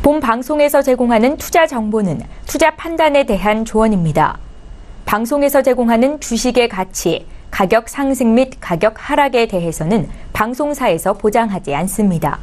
본 방송에서 제공하는 투자 정보는 투자 판단에 대한 조언입니다. 방송에서 제공하는 주식의 가치, 가격 상승 및 가격 하락에 대해서는 방송사에서 보장하지 않습니다.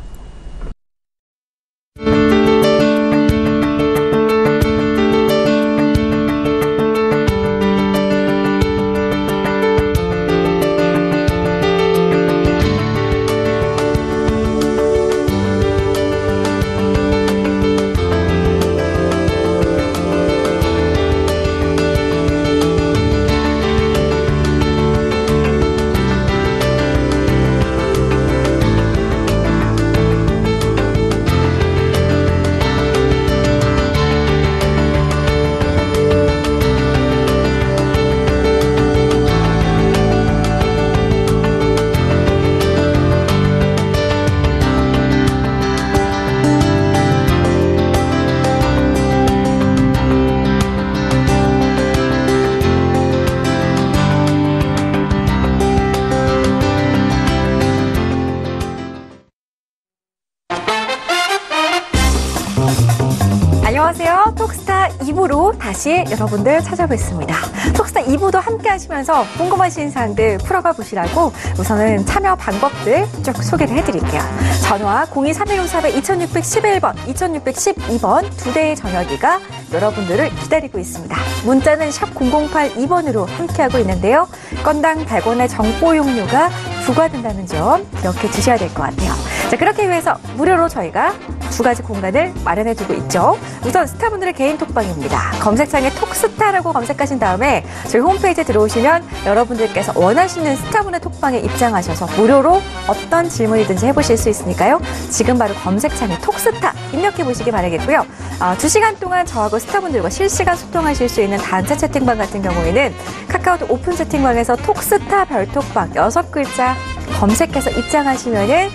안녕하세요. 톡스타 2부로 다시 여러분들 찾아뵙습니다. 톡스타 2부도 함께 하시면서 궁금하신 사항들 풀어가 보시라고 우선은 참여 방법들 쭉 소개를 해드릴게요. 전화 023154-2611번, 2612번 두 대의 전화기가 여러분들을 기다리고 있습니다. 문자는 샵 0082번으로 함께하고 있는데요. 건당 100원의 정보 용료가 부과된다는 점 기억해 주셔야 될 것 같아요. 자, 그렇게 위해서 무료로 저희가 두 가지 공간을 마련해 두고 있죠. 우선 스타분들의 개인 톡방입니다. 검색창에 톡스타라고 검색하신 다음에 저희 홈페이지에 들어오시면 여러분들께서 원하시는 스타분의 톡방에 입장하셔서 무료로 어떤 질문이든지 해보실 수 있으니까요. 지금 바로 검색창에 톡스타 입력해 보시기 바라겠고요. 2시간 동안 저하고 스타분들과 실시간 소통하실 수 있는 단체 채팅방 같은 경우에는 카카오톡 오픈 채팅방에서 톡스타 별톡방 6글자 검색해서 입장하시면은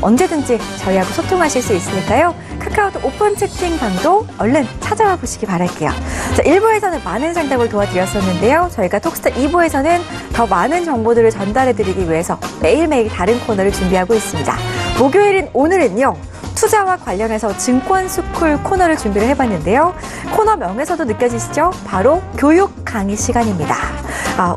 언제든지 저희하고 소통하실 수 있으니까요. 카카오톡 오픈 채팅방도 얼른 찾아와 보시기 바랄게요. 자, 1부에서는 많은 상담을 도와드렸었는데요. 저희가 톡스타 2부에서는 더 많은 정보들을 전달해드리기 위해서 매일매일 다른 코너를 준비하고 있습니다. 목요일인 오늘은요. 투자와 관련해서 증권스쿨 코너를 준비를 해봤는데요. 코너명에서도 느껴지시죠? 바로 교육 강의 시간입니다.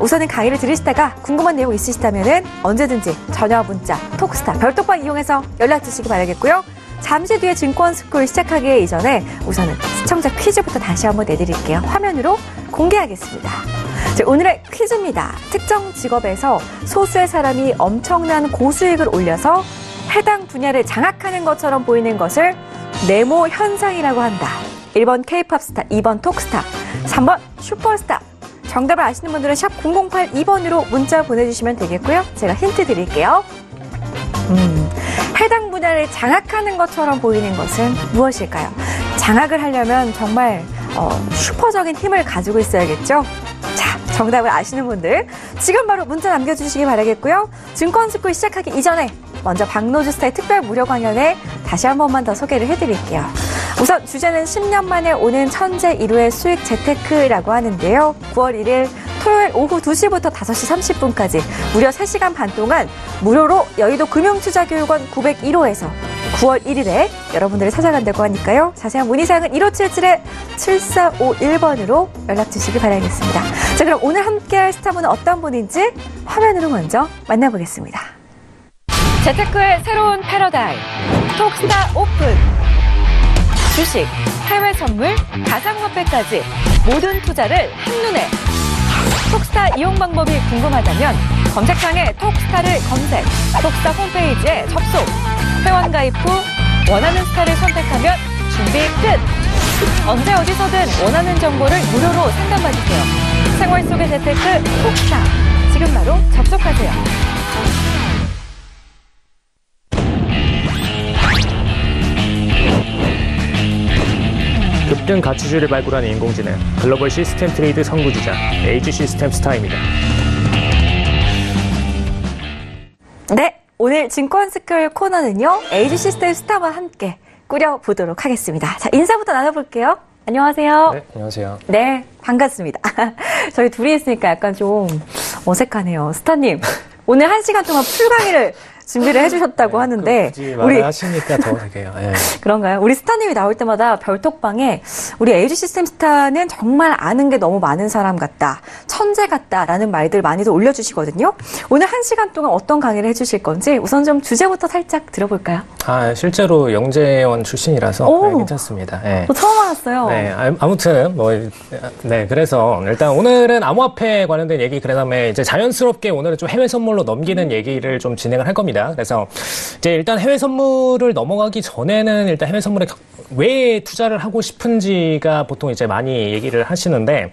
우선은 강의를 들으시다가 궁금한 내용 있으시다면 언제든지 전화 문자 톡스타 별톡방 이용해서 연락 주시기 바라겠고요. 잠시 뒤에 증권스쿨 시작하기 이전에 우선은 시청자 퀴즈부터 다시 한번 내드릴게요. 화면으로 공개하겠습니다. 자, 오늘의 퀴즈입니다. 특정 직업에서 소수의 사람이 엄청난 고수익을 올려서 해당 분야를 장악하는 것처럼 보이는 것을 네모 현상이라고 한다. 1번 K-팝 스타, 2번 톡스타, 3번 슈퍼스타. 정답을 아시는 분들은 샵 0082번으로 문자 보내주시면 되겠고요. 제가 힌트 드릴게요. 해당 분야를 장악하는 것처럼 보이는 것은 무엇일까요? 장악을 하려면 정말 슈퍼적인 힘을 가지고 있어야겠죠? 자, 정답을 아시는 분들 지금 바로 문자 남겨주시기 바라겠고요. 증권스쿨 시작하기 이전에 먼저 박노주스타의 특별 무료 강연에 다시 한 번만 더 소개를 해드릴게요. 우선 주제는 10년 만에 오는 천재 1호의 수익 재테크라고 하는데요. 9월 1일 토요일 오후 2시부터 5시 30분까지 무려 3시간 반 동안 무료로 여의도 금융투자교육원 901호에서 9월 1일에 여러분들을 찾아간다고 하니까요. 자세한 문의사항은 1577-7451번으로 연락 주시기 바라겠습니다. 자, 그럼 오늘 함께할 스타분은 어떤 분인지 화면으로 먼저 만나보겠습니다. 재테크의 새로운 패러다임, 톡스타 오픈. 주식, 해외 선물, 가상화폐까지 모든 투자를 한눈에. 톡스타 이용 방법이 궁금하다면 검색창에 톡스타를 검색, 톡스타 홈페이지에 접속, 회원 가입 후 원하는 스타를 선택하면 준비 끝! 언제 어디서든 원하는 정보를 무료로 상담받으세요. 생활 속의 재테크 톡스타, 지금 바로 접속하세요. 급등 가치주를 발굴하는 인공지능 글로벌 시스템 트레이드 선구주자 에이지 시스템 스타입니다. 네, 오늘 증권스쿨 코너는요. 에이지 시스템 스타와 함께 꾸려보도록 하겠습니다. 자, 인사부터 나눠볼게요. 안녕하세요. 네, 안녕하세요. 네, 반갑습니다. 저희 둘이 있으니까 약간 좀 어색하네요. 스타님, 오늘 1시간 동안 풀 강의를 준비를 해주셨다고 하는데 굳이 말을 하시니까 더 되게요. 예. 그런가요? 우리 스타님이 나올 때마다 별톡방에 우리 LG 시스템 스타는 정말 아는 게 너무 많은 사람 같다, 천재 같다라는 말들 많이들 올려주시거든요. 오늘 1시간 동안 어떤 강의를 해주실 건지 우선 좀 주제부터 살짝 들어볼까요? 실제로 영재원 출신이라서 네, 괜찮습니다. 예. 저 처음 알았어요. 네, 아무튼 그래서 일단 오늘은 암호화폐에 관련된 얘기, 그다음에 이제 자연스럽게 오늘은 좀 해외 선물로 넘기는 얘기를 좀 진행을 할 겁니다. 그래서 이제 일단 해외 선물을 넘어가기 전에는 일단 해외 선물에 왜 투자를 하고 싶은지가 보통 이제 많이 얘기를 하시는데,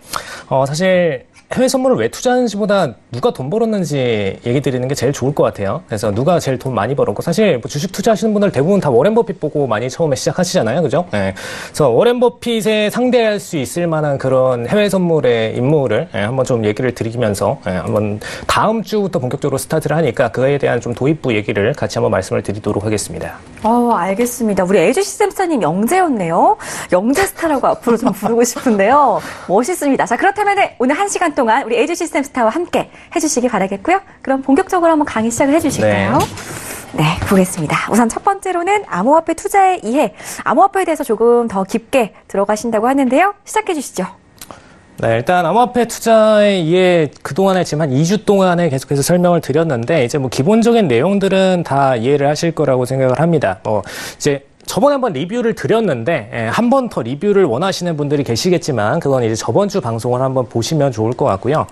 사실 해외 선물을 왜 투자하는지보다 누가 돈 벌었는지 얘기 드리는 게 제일 좋을 것 같아요. 그래서 누가 제일 돈 많이 벌었고, 사실 뭐 주식 투자하시는 분들 대부분 다 워렌 버핏 보고 많이 처음에 시작하시잖아요. 그죠? 네. 그래서 워렌 버핏에 상대할 수 있을 만한 그런 해외 선물의 인물을 한번 좀 얘기를 드리면서 한번 다음 주부터 본격적으로 스타트를 하니까 그에 대한 좀 도입부 얘기를 같이 한번 말씀을 드리도록 하겠습니다. 알겠습니다. 우리 LG 시스템 스타님 영재였네요. 영재 스타라고 앞으로 좀 부르고 싶은데요. 멋있습니다. 자, 그렇다면 오늘 1시간 동안 우리 LG 시스템 스타와 함께 해주시기 바라겠고요. 그럼 본격적으로 한번 강의 시작을 해주실까요? 네, 보겠습니다. 우선 첫 번째로는 암호화폐 투자의 이해, 암호화폐에 대해서 조금 더 깊게 들어가신다고 하는데요. 시작해 주시죠. 네, 일단 암호화폐 투자의 이해 그동안에 지금 한 2주 동안에 계속해서 설명을 드렸는데, 이제 뭐 기본적인 내용들은 다 이해를 하실 거라고 생각을 합니다. 이제 저번에 한번 리뷰를 드렸는데 한 번 더 리뷰를 원하시는 분들이 계시겠지만 그건 이제 저번 주 방송을 한번 보시면 좋을 것 같고요.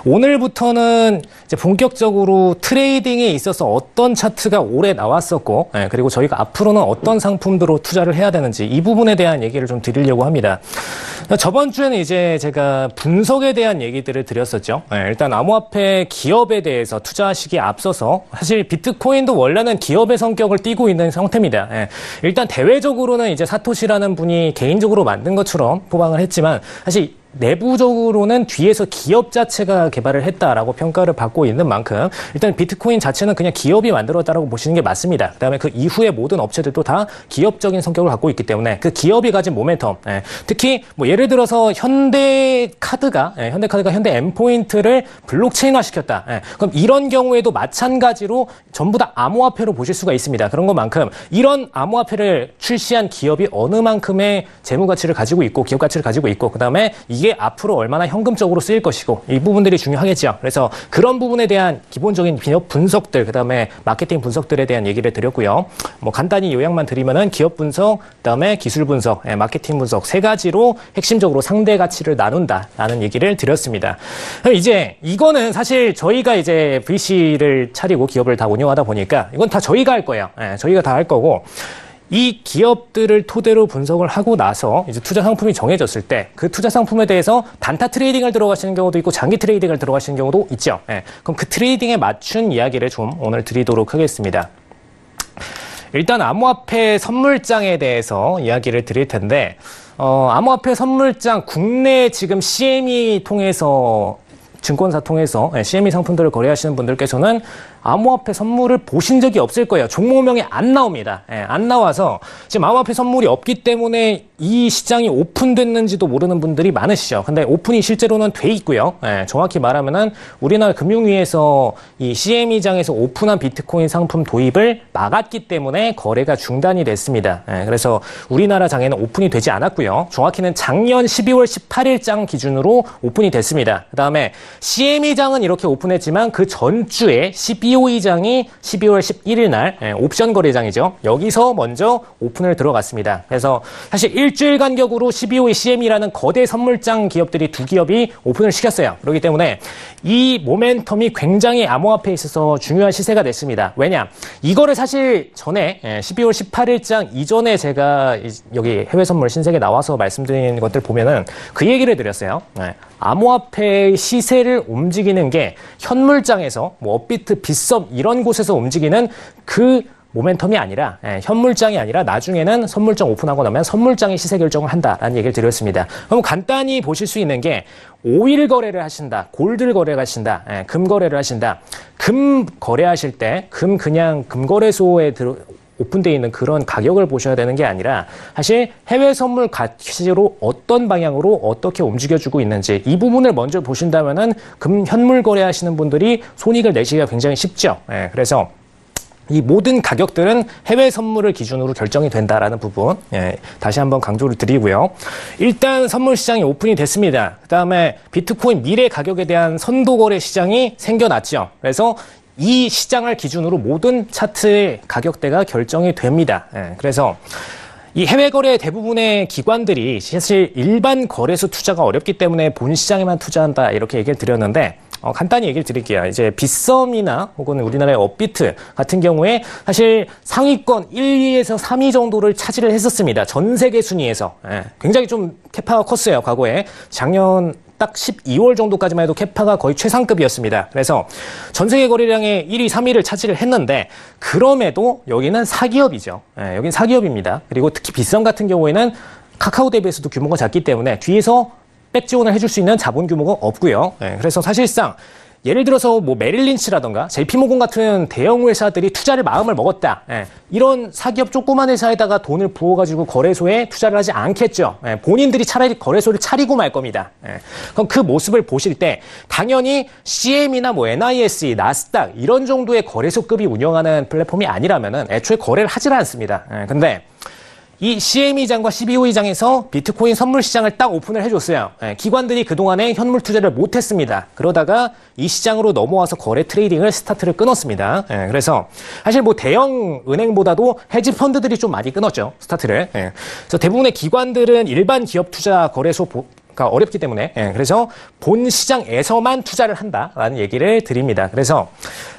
오늘부터는 이제 본격적으로 트레이딩에 있어서 어떤 차트가 올해 나왔었고, 그리고 저희가 앞으로는 어떤 상품들로 투자를 해야 되는지 이 부분에 대한 얘기를 좀 드리려고 합니다. 저번 주에는 이제 제가 분석에 대한 얘기들을 드렸었죠. 일단 암호화폐 기업에 대해서 투자하시기에 앞서서 사실 비트코인도 원래는 기업의 성격을 띠고 있는 상태입니다. 일단 대외적으로는 이제 사토시라는 분이 개인적으로 만든 것처럼 포장을 했지만 사실 내부적으로는 뒤에서 기업 자체가 개발을 했다라고 평가를 받고 있는 만큼 일단 비트코인 자체는 그냥 기업이 만들었다라고 보시는 게 맞습니다. 그다음에 그 이후에 모든 업체들도 다 기업적인 성격을 갖고 있기 때문에 그 기업이 가진 모멘텀, 특히 뭐 예를 들어서 현대카드가 현대 M포인트를 블록체인화 시켰다. 그럼 이런 경우에도 마찬가지로 전부 다 암호화폐로 보실 수가 있습니다. 그런 것만큼 이런 암호화폐를 출시한 기업이 어느 만큼의 재무 가치를 가지고 있고 기업 가치를 가지고 있고 그다음에 이게 앞으로 얼마나 현금적으로 쓰일 것이고 이 부분들이 중요하겠죠. 그래서 그런 부분에 대한 기본적인 기업 분석들, 그다음에 마케팅 분석들에 대한 얘기를 드렸고요. 뭐 간단히 요약만 드리면은 기업 분석, 그다음에 기술 분석, 마케팅 분석 세 가지로 핵심적으로 상대 가치를 나눈다라는 얘기를 드렸습니다. 그럼 이제 이거는 사실 저희가 이제 VC를 차리고 기업을 다 운영하다 보니까 이건 다 저희가 할 거예요. 저희가 다 할 거고. 이 기업들을 토대로 분석을 하고 나서 이제 투자 상품이 정해졌을 때 그 투자 상품에 대해서 단타 트레이딩을 들어가시는 경우도 있고 장기 트레이딩을 들어가시는 경우도 있죠. 그럼 그 트레이딩에 맞춘 이야기를 좀 오늘 드리도록 하겠습니다. 일단 암호화폐 선물장에 대해서 이야기를 드릴 텐데, 암호화폐 선물장 국내 지금 CME 통해서 증권사 통해서 CME 상품들을 거래하시는 분들께서는 암호화폐 선물을 보신 적이 없을 거예요. 종목명이 안 나옵니다. 안 나와서 지금 암호화폐 선물이 없기 때문에 이 시장이 오픈됐는지도 모르는 분들이 많으시죠. 근데 오픈이 실제로는 돼 있고요. 정확히 말하면은 우리나라 금융위에서 이 CME장에서 오픈한 비트코인 상품 도입을 막았기 때문에 거래가 중단이 됐습니다. 그래서 우리나라 장에는 오픈이 되지 않았고요. 정확히는 작년 12월 18일장 기준으로 오픈이 됐습니다. 그다음에 CME장은 이렇게 오픈했지만 그 전주에 CBOE장이 12월 11일 날 옵션 거래장이죠. 여기서 먼저 오픈을 들어갔습니다. 그래서 사실 일주일 간격으로 CBOE, CME라는 거대 선물장 기업들이 두 기업이 오픈을 시켰어요. 그렇기 때문에 이 모멘텀이 굉장히 암호화폐에 있어서 중요한 시세가 됐습니다. 왜냐? 이거를 사실 전에 12월 18일장 이전에 제가 여기 해외 선물 신세계 나와서 말씀드린 것들 보면은 그 얘기를 드렸어요. 암호화폐의 시세를 움직이는 게 현물장에서 뭐 업비트, 빗썸 이런 곳에서 움직이는 그 모멘텀이 아니라 현물장이 아니라 나중에는 선물장 오픈하고 나면 선물장이 시세 결정을 한다라는 얘기를 드렸습니다. 그럼 간단히 보실 수 있는 게 오일 거래를 하신다, 골드 거래를 하신다, 금 거래를 하신다. 금 거래하실 때 그냥 금거래소에 오픈되어 있는 그런 가격을 보셔야 되는 게 아니라 사실 해외 선물 가치로 어떤 방향으로 어떻게 움직여주고 있는지 이 부분을 먼저 보신다면은 금 현물 거래하시는 분들이 손익을 내시기가 굉장히 쉽죠. 그래서 이 모든 가격들은 해외 선물을 기준으로 결정이 된다라는 부분 다시 한번 강조를 드리고요. 일단 선물 시장이 오픈이 됐습니다. 그다음에 비트코인 미래 가격에 대한 선도 거래 시장이 생겨났죠. 그래서 이 시장을 기준으로 모든 차트의 가격대가 결정이 됩니다. 그래서 이 해외 거래 대부분의 기관들이 사실 일반 거래소 투자가 어렵기 때문에 본 시장에만 투자한다 이렇게 얘기를 드렸는데 간단히 얘기를 드릴게요. 이제 빗썸이나 혹은 우리나라의 업비트 같은 경우에 사실 상위권 1, 2에서 3위 정도를 차지를 했었습니다. 전 세계 순위에서. 굉장히 좀 캐파가 컸어요. 과거에. 작년 딱 12월 정도까지만 해도 캐파가 거의 최상급이었습니다. 그래서 전 세계 거래량의 1위, 3위를 차지를 했는데 그럼에도 여기는 사기업이죠. 여긴 사기업입니다. 그리고 특히 빗썸 같은 경우에는 카카오 대비해서도 규모가 작기 때문에 뒤에서 백 지원을 해줄 수 있는 자본 규모가 없고요. 그래서 사실상 예를 들어서 뭐 메릴린치라던가 JP모건 같은 대형 회사들이 투자를 마음을 먹었다. 이런 사기업 조그만 회사에다가 돈을 부어가지고 거래소에 투자를 하지 않겠죠. 본인들이 차라리 거래소를 차리고 말 겁니다. 그럼 그 모습을 보실 때 당연히 CM이나 뭐 NISE, 나스닥 이런 정도의 거래소급이 운영하는 플랫폼이 아니라면은 애초에 거래를 하질 않습니다. 근데 이 CME장과 CBOE장에서 비트코인 선물 시장을 딱 오픈을 해줬어요. 기관들이 그동안에 현물 투자를 못했습니다. 그러다가 이 시장으로 넘어와서 거래 트레이딩을 스타트를 끊었습니다. 그래서 사실 뭐 대형 은행보다도 헤지 펀드들이 좀 많이 끊었죠. 스타트를. 그래서 대부분의 기관들은 일반 기업 투자 거래소가 어렵기 때문에 그래서 본 시장에서만 투자를 한다라는 얘기를 드립니다. 그래서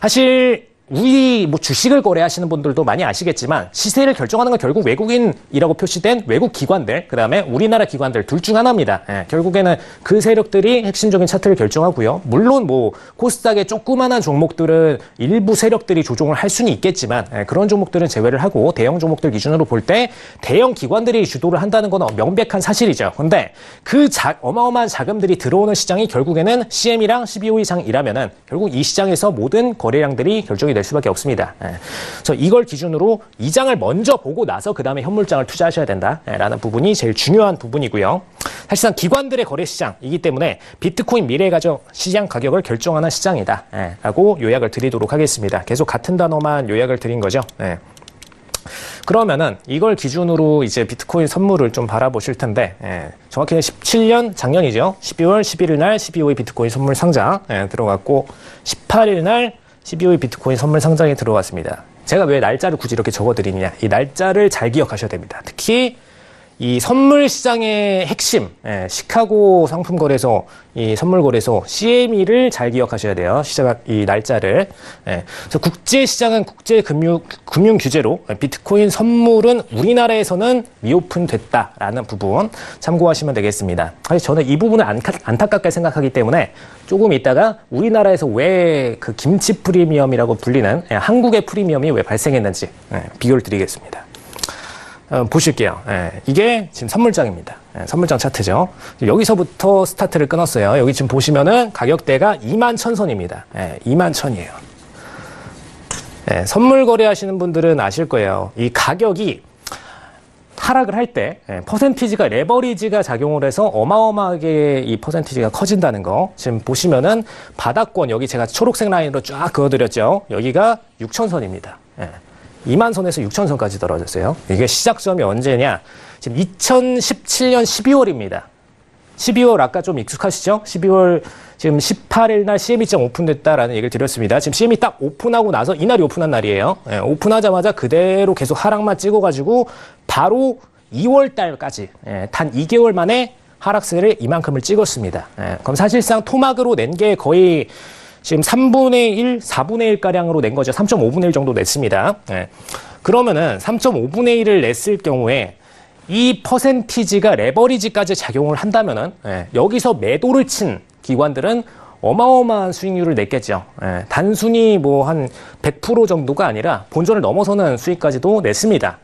사실 우리 뭐 주식을 거래하시는 분들도 많이 아시겠지만 시세를 결정하는 건 결국 외국인이라고 표시된 외국 기관들, 그다음에 우리나라 기관들 둘 중 하나입니다. 결국에는 그 세력들이 핵심적인 차트를 결정하고요. 물론 뭐 코스닥의 조그만한 종목들은 일부 세력들이 조종을 할 수는 있겠지만 그런 종목들은 제외를 하고 대형 종목들 기준으로 볼 때 대형 기관들이 주도를 한다는 건 명백한 사실이죠. 근데 그 어마어마한 자금들이 들어오는 시장이 결국에는 CM이랑 CBOE장이라면은 결국 이 시장에서 모든 거래량들이 결정이 될 수밖에 없습니다. 그래서 이걸 기준으로 이 장을 먼저 보고 나서 그 다음에 현물장을 투자하셔야 된다라는 부분이 제일 중요한 부분이고요. 사실상 기관들의 거래 시장이기 때문에 비트코인 미래 가격 시장 가격을 결정하는 시장이다라고 요약을 드리도록 하겠습니다. 계속 같은 단어만 요약을 드린 거죠. 그러면은 이걸 기준으로 이제 비트코인 선물을 좀 바라보실 텐데 정확히는 17년 작년이죠. 12월 11일 날 CBOE 비트코인 선물 상장 들어갔고 18일 날 CBOE 비트코인 선물 상장에 들어왔습니다. 제가 왜 날짜를 굳이 이렇게 적어드리느냐. 이 날짜를 잘 기억하셔야 됩니다. 특히 이 선물 시장의 핵심, 시카고 상품거래소, 이 선물거래소 CME를 잘 기억하셔야 돼요. 이 날짜를. 그래서 국제시장은 국제금융 규제로 비트코인 선물은 우리나라에서는 미오픈됐다라는 부분 참고하시면 되겠습니다. 사실 저는 이 부분을 안타깝게 생각하기 때문에 조금 이따가 우리나라에서 왜 그 김치 프리미엄이라고 불리는 한국의 프리미엄이 왜 발생했는지 비교를 드리겠습니다. 보실게요. 이게 지금 선물장입니다. 선물장 차트죠. 여기서부터 스타트를 끊었어요. 여기 지금 보시면은 가격대가 21,000선입니다. 21,000이에요. 선물 거래하시는 분들은 아실 거예요. 이 가격이 하락을 할 때 퍼센티지가 레버리지가 작용을 해서 어마어마하게 이 퍼센티지가 커진다는 거. 지금 보시면은 바닥권 여기 제가 초록색 라인으로 쫙 그어드렸죠. 여기가 6,000선입니다. 2만선에서 6,000선까지 떨어졌어요. 이게 시작점이 언제냐? 지금 2017년 12월입니다. 12월 아까 좀 익숙하시죠? 12월 지금 18일 날 CME장 오픈됐다라는 얘기를 드렸습니다. 지금 CME 딱 오픈하고 나서 이날이 오픈한 날이에요. 오픈하자마자 그대로 계속 하락만 찍어가지고 바로 2월 달까지 단 2개월 만에 하락세를 이만큼을 찍었습니다. 그럼 사실상 토막으로 낸 게 거의 지금 3분의 1, 4분의 1가량으로 낸 거죠. 3.5분의 1 정도 냈습니다. 그러면은 3.5분의 1을 냈을 경우에 이 퍼센티지가 레버리지까지 작용을 한다면은 여기서 매도를 친 기관들은 어마어마한 수익률을 냈겠죠. 단순히 뭐 한 100% 정도가 아니라 본전을 넘어서는 수익까지도 냈습니다.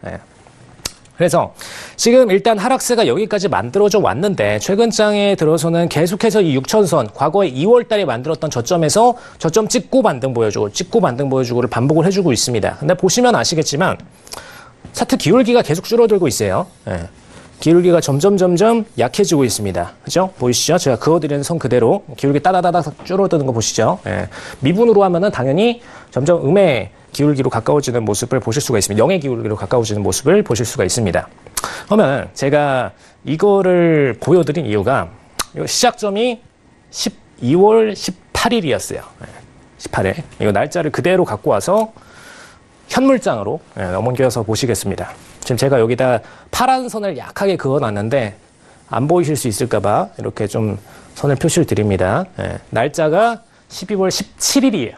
그래서 지금 일단 하락세가 여기까지 만들어져 왔는데 최근 장에 들어서는 계속해서 이 6,000선 과거에 2월 달에 만들었던 저점에서 저점 찍고 반등 보여주고를 반복을 해주고 있습니다. 근데 보시면 아시겠지만 차트 기울기가 계속 줄어들고 있어요. 기울기가 점점 약해지고 있습니다. 그죠? 보이시죠? 제가 그어드리는 선 그대로 기울기 따다다닥 줄어드는 거 보시죠? 미분으로 하면은 당연히 점점 음의 기울기로 가까워지는 모습을 보실 수가 있습니다. 0의 기울기로 가까워지는 모습을 보실 수가 있습니다. 그러면 제가 이거를 보여드린 이유가 시작점이 12월 18일이었어요. 18일. 이거 날짜를 그대로 갖고 와서 현물장으로 넘겨서 보시겠습니다. 지금 제가 여기다 파란 선을 약하게 그어놨는데 안 보이실 수 있을까봐 이렇게 좀 선을 표시를 드립니다. 날짜가 12월 17일이에요.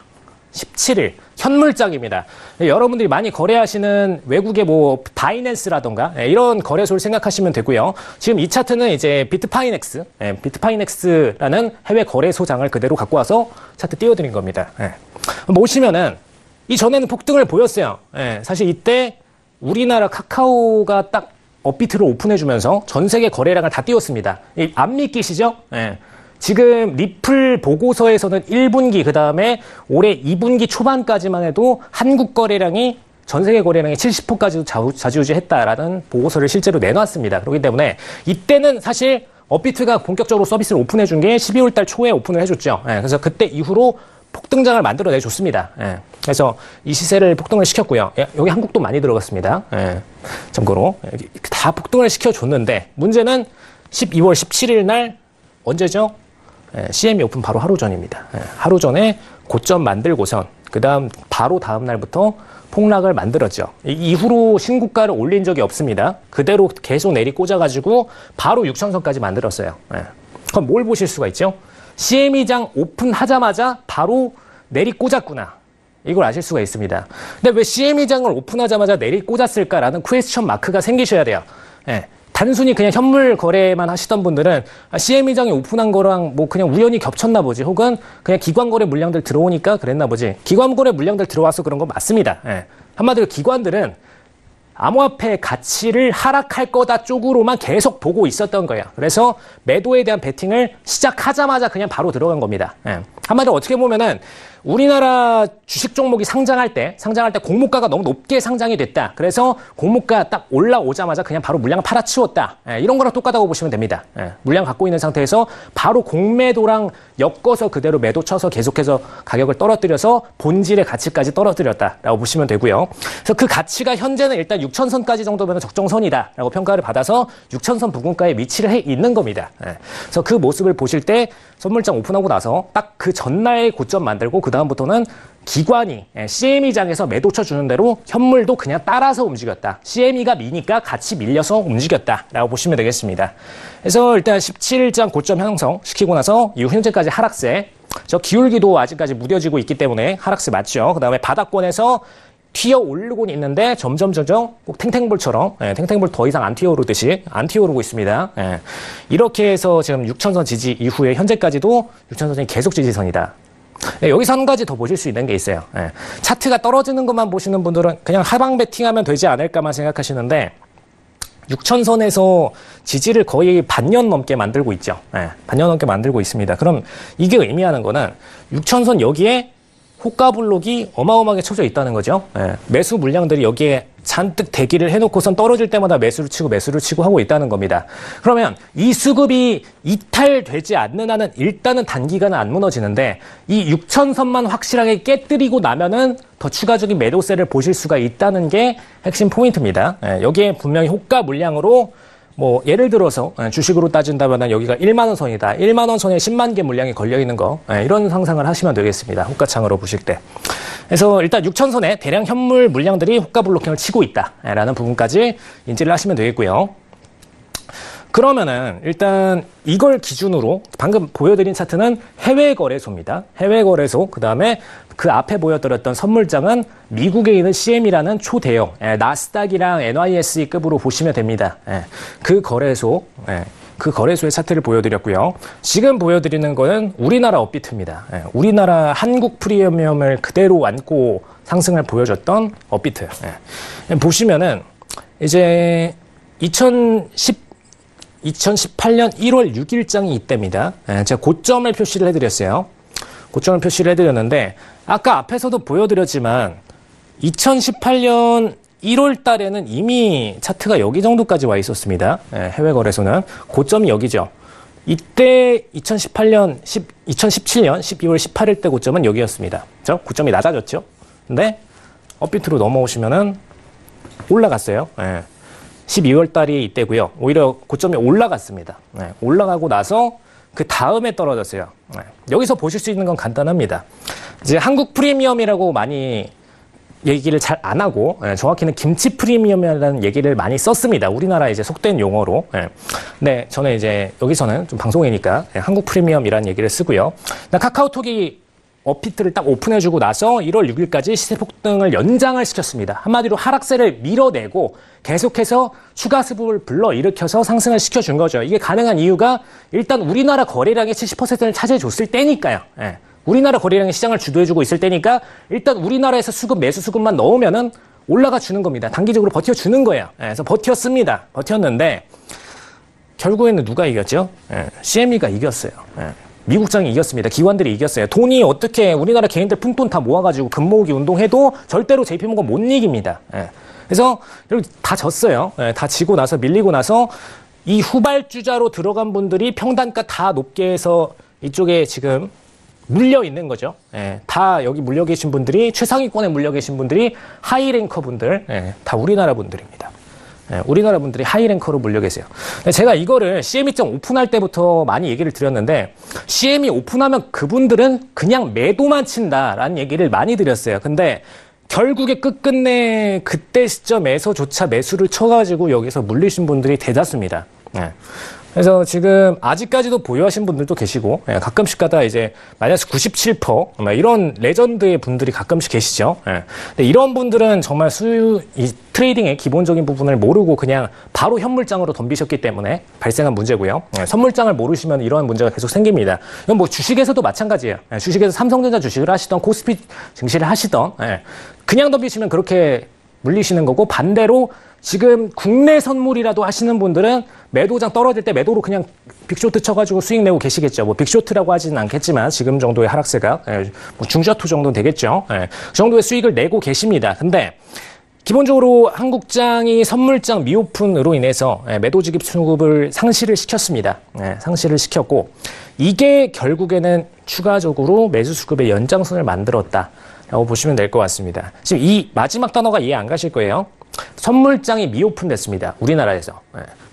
17일. 현물장입니다. 여러분들이 많이 거래하시는 외국의 뭐 바이낸스라던가 이런 거래소를 생각하시면 되고요. 지금 이 차트는 이제 비트파이넥스라는 해외 거래소장을 그대로 갖고 와서 차트 띄워드린 겁니다. 보시면은 이전에는 폭등을 보였어요. 사실 이때 우리나라 카카오가 딱 업비트를 오픈해주면서 전 세계 거래량을 다 띄웠습니다. 안 믿기시죠? 지금 리플 보고서에서는 1분기, 그 다음에 올해 2분기 초반까지만 해도 한국 거래량이 전 세계 거래량의 70%까지도 좌지우지했다라는 보고서를 실제로 내놨습니다. 그렇기 때문에 이때는 사실 업비트가 본격적으로 서비스를 오픈해준 게 12월 달 초에 오픈을 해줬죠. 그래서 그때 이후로 폭등장을 만들어내줬습니다. 그래서 이 시세를 폭등을 시켰고요. 여기 한국도 많이 들어갔습니다. 참고로 다 폭등을 시켜줬는데 문제는 12월 17일 날 언제죠? CME 오픈 바로 하루 전입니다. 하루 전에 고점 만들고선 그 다음 바로 다음 날부터 폭락을 만들었죠. 이후로 신고가를 올린 적이 없습니다. 그대로 계속 내리 꽂아가지고 바로 6천선까지 만들었어요. 그럼 뭘 보실 수가 있죠? CME장 오픈하자마자 바로 내리 꽂았구나. 이걸 아실 수가 있습니다. 근데 왜 CME장을 오픈하자마자 내리 꽂았을까라는 퀘스천 마크가 생기셔야 돼요. 단순히 그냥 현물 거래만 하시던 분들은 CME장이 오픈한 거랑 뭐 그냥 우연히 겹쳤나 보지, 혹은 그냥 기관 거래 물량들 들어오니까 그랬나 보지. 기관 거래 물량들 들어와서 그런 거 맞습니다. 한마디로 기관들은 암호화폐 가치를 하락할 거다 쪽으로만 계속 보고 있었던 거예요. 그래서 매도에 대한 베팅을 시작하자마자 그냥 바로 들어간 겁니다. 한마디로 어떻게 보면은 우리나라 주식 종목이 상장할 때 공모가가 너무 높게 상장이 됐다. 그래서 공모가 딱 올라오자마자 그냥 바로 물량을 팔아치웠다. 이런 거랑 똑같다고 보시면 됩니다. 물량 갖고 있는 상태에서 바로 공매도랑 엮어서 그대로 매도 쳐서 계속해서 가격을 떨어뜨려서 본질의 가치까지 떨어뜨렸다라고 보시면 되고요. 그래서 그 가치가 현재는 일단 6천선까지 정도면 적정선이다라고 평가를 받아서 6천선 부근가에 위치를 해 있는 겁니다. 그래서 그 모습을 보실 때 선물장 오픈하고 나서 딱 그 전날 고점 만들고 그 다음부터는 기관이 CME장에서 매도 쳐주는 대로 현물도 그냥 따라서 움직였다. CME가 미니까 같이 밀려서 움직였다라고 보시면 되겠습니다. 그래서 일단 17일장 고점 형성 시키고 나서 이후 현재까지 하락세. 저 기울기도 아직까지 무뎌지고 있기 때문에 하락세 맞죠. 그 다음에 바닥권에서 튀어 오르고 있는데 점점 꼭 탱탱볼처럼 탱탱볼 더 이상 안 튀어오르듯이 안 튀어오르고 있습니다. 이렇게 해서 지금 6천선 지지 이후에 현재까지도 6천선이 계속 지지선이다. 여기서 한 가지 더 보실 수 있는 게 있어요. 차트가 떨어지는 것만 보시는 분들은 그냥 하방 베팅하면 되지 않을까만 생각하시는데 6천선에서 지지를 거의 반년 넘게 만들고 있죠. 반년 넘게 만들고 있습니다. 그럼 이게 의미하는 거는 6천선 여기에 호가 블록이 어마어마하게 쳐져 있다는 거죠. 매수 물량들이 여기에 잔뜩 대기를 해놓고선 떨어질 때마다 매수를 치고 하고 있다는 겁니다. 그러면 이 수급이 이탈되지 않는 한은 일단은 단기간은 안 무너지는데 이 6천선만 확실하게 깨뜨리고 나면은 더 추가적인 매도세를 보실 수가 있다는 게 핵심 포인트입니다. 여기에 분명히 호가 물량으로 뭐 예를 들어서 주식으로 따진다면 여기가 1만 원 선이다. 1만 원 선에 10만 개 물량이 걸려 있는 거, 이런 상상을 하시면 되겠습니다. 호가창으로 보실 때. 그래서 일단 6천선에 대량 현물 물량들이 호가 블로킹을 치고 있다라는 부분까지 인지를 하시면 되겠고요. 그러면은 일단 이걸 기준으로 방금 보여드린 차트는 해외 거래소입니다. 해외 거래소, 그 다음에 그 앞에 보여드렸던 선물장은 미국에 있는 CM이라는 초대형 나스닥이랑 NYSE급으로 보시면 됩니다. 그 거래소의 차트를 보여드렸고요. 지금 보여드리는 거는 우리나라 업비트입니다. 우리나라 한국 프리미엄을 그대로 안고 상승을 보여줬던 업비트. 보시면은 이제 2018년 1월 6일장이 이때입니다. 제가 고점을 표시를 해드렸어요. 고점을 표시를 해드렸는데 아까 앞에서도 보여드렸지만 2018년 1월 달에는 이미 차트가 여기 정도까지 와 있었습니다. 해외 거래소는 고점이 여기죠. 이때 2017년 12월 18일 때 고점은 여기였습니다. 그렇죠? 고점이 낮아졌죠. 근데 업비트로 넘어오시면은 올라갔어요. 12월 달이 이때고요. 오히려 고점이 올라갔습니다. 올라가고 나서 그 다음에 떨어졌어요. 여기서 보실 수 있는 건 간단합니다. 이제 한국 프리미엄이라고 많이 얘기를 잘 안 하고, 정확히는 김치 프리미엄이라는 얘기를 많이 썼습니다. 우리나라 이제 속된 용어로. 네, 저는 이제 여기서는 좀 방송이니까 한국 프리미엄이라는 얘기를 쓰고요. 카카오톡이 업비트를 딱 오픈해주고 나서 1월 6일까지 시세 폭등을 연장을 시켰습니다. 한마디로 하락세를 밀어내고 계속해서 추가 수급을 불러일으켜서 상승을 시켜준 거죠. 이게 가능한 이유가 일단 우리나라 거래량의 70%를 차지해줬을 때니까요. 우리나라 거래량이 시장을 주도해주고 있을 때니까 일단 우리나라에서 수급, 매수 수급만 넣으면은 올라가 주는 겁니다. 단기적으로 버텨주는 거예요. 그래서 버텼습니다. 버텼는데 결국에는 누가 이겼죠? CME가 이겼어요. 미국장이 이겼습니다. 기관들이 이겼어요. 돈이 어떻게 우리나라 개인들 푼돈 다 모아가지고 금 모으기 운동해도 절대로 JP모건 못 이깁니다. 그래서 다 졌어요. 다 지고 나서 밀리고 나서 이 후발주자로 들어간 분들이 평단가 다 높게 해서 이쪽에 지금 물려 있는 거죠. 다 여기 물려 계신 분들이 최상위권에 물려 계신 분들이 하이랭커 분들, 다 우리나라 분들입니다. 우리나라 분들이 하이랭커로 물려 계세요. 제가 이거를 CME.점 오픈할 때부터 많이 얘기를 드렸는데 CME 오픈하면 그분들은 그냥 매도만 친다라는 얘기를 많이 드렸어요. 근데 결국에 끝끝내 그때 시점에서조차 매수를 쳐가지고 여기서 물리신 분들이 대다수입니다. 그래서 지금 아직까지도 보유하신 분들도 계시고 가끔씩 가다 이제 마이너스 97% 이런 레전드의 분들이 가끔씩 계시죠. 근데 이런 분들은 정말 이 트레이딩의 기본적인 부분을 모르고 그냥 바로 현물장으로 덤비셨기 때문에 발생한 문제고요. 선물장을 모르시면 이러한 문제가 계속 생깁니다. 이건 뭐 주식에서도 마찬가지예요. 주식에서 삼성전자 주식을 하시던 코스피 증시를 하시던 그냥 덤비시면 그렇게 물리시는 거고, 반대로 지금 국내 선물이라도 하시는 분들은 매도장 떨어질 때 매도로 그냥 빅쇼트 쳐가지고 수익 내고 계시겠죠. 뭐 빅쇼트라고 하지는 않겠지만 지금 정도의 하락세가 뭐 중저투 정도는 되겠죠. 그 정도의 수익을 내고 계십니다. 근데 기본적으로 한국장이 선물장 미오픈으로 인해서 매도 지급 수급을 상실을 시켰습니다. 상실을 시켰고, 이게 결국에는 추가적으로 매수 수급의 연장선을 만들었다라고 보시면 될 것 같습니다. 지금 이 마지막 단어가 이해 안 가실 거예요. 선물장이 미오픈 됐습니다. 우리나라에서.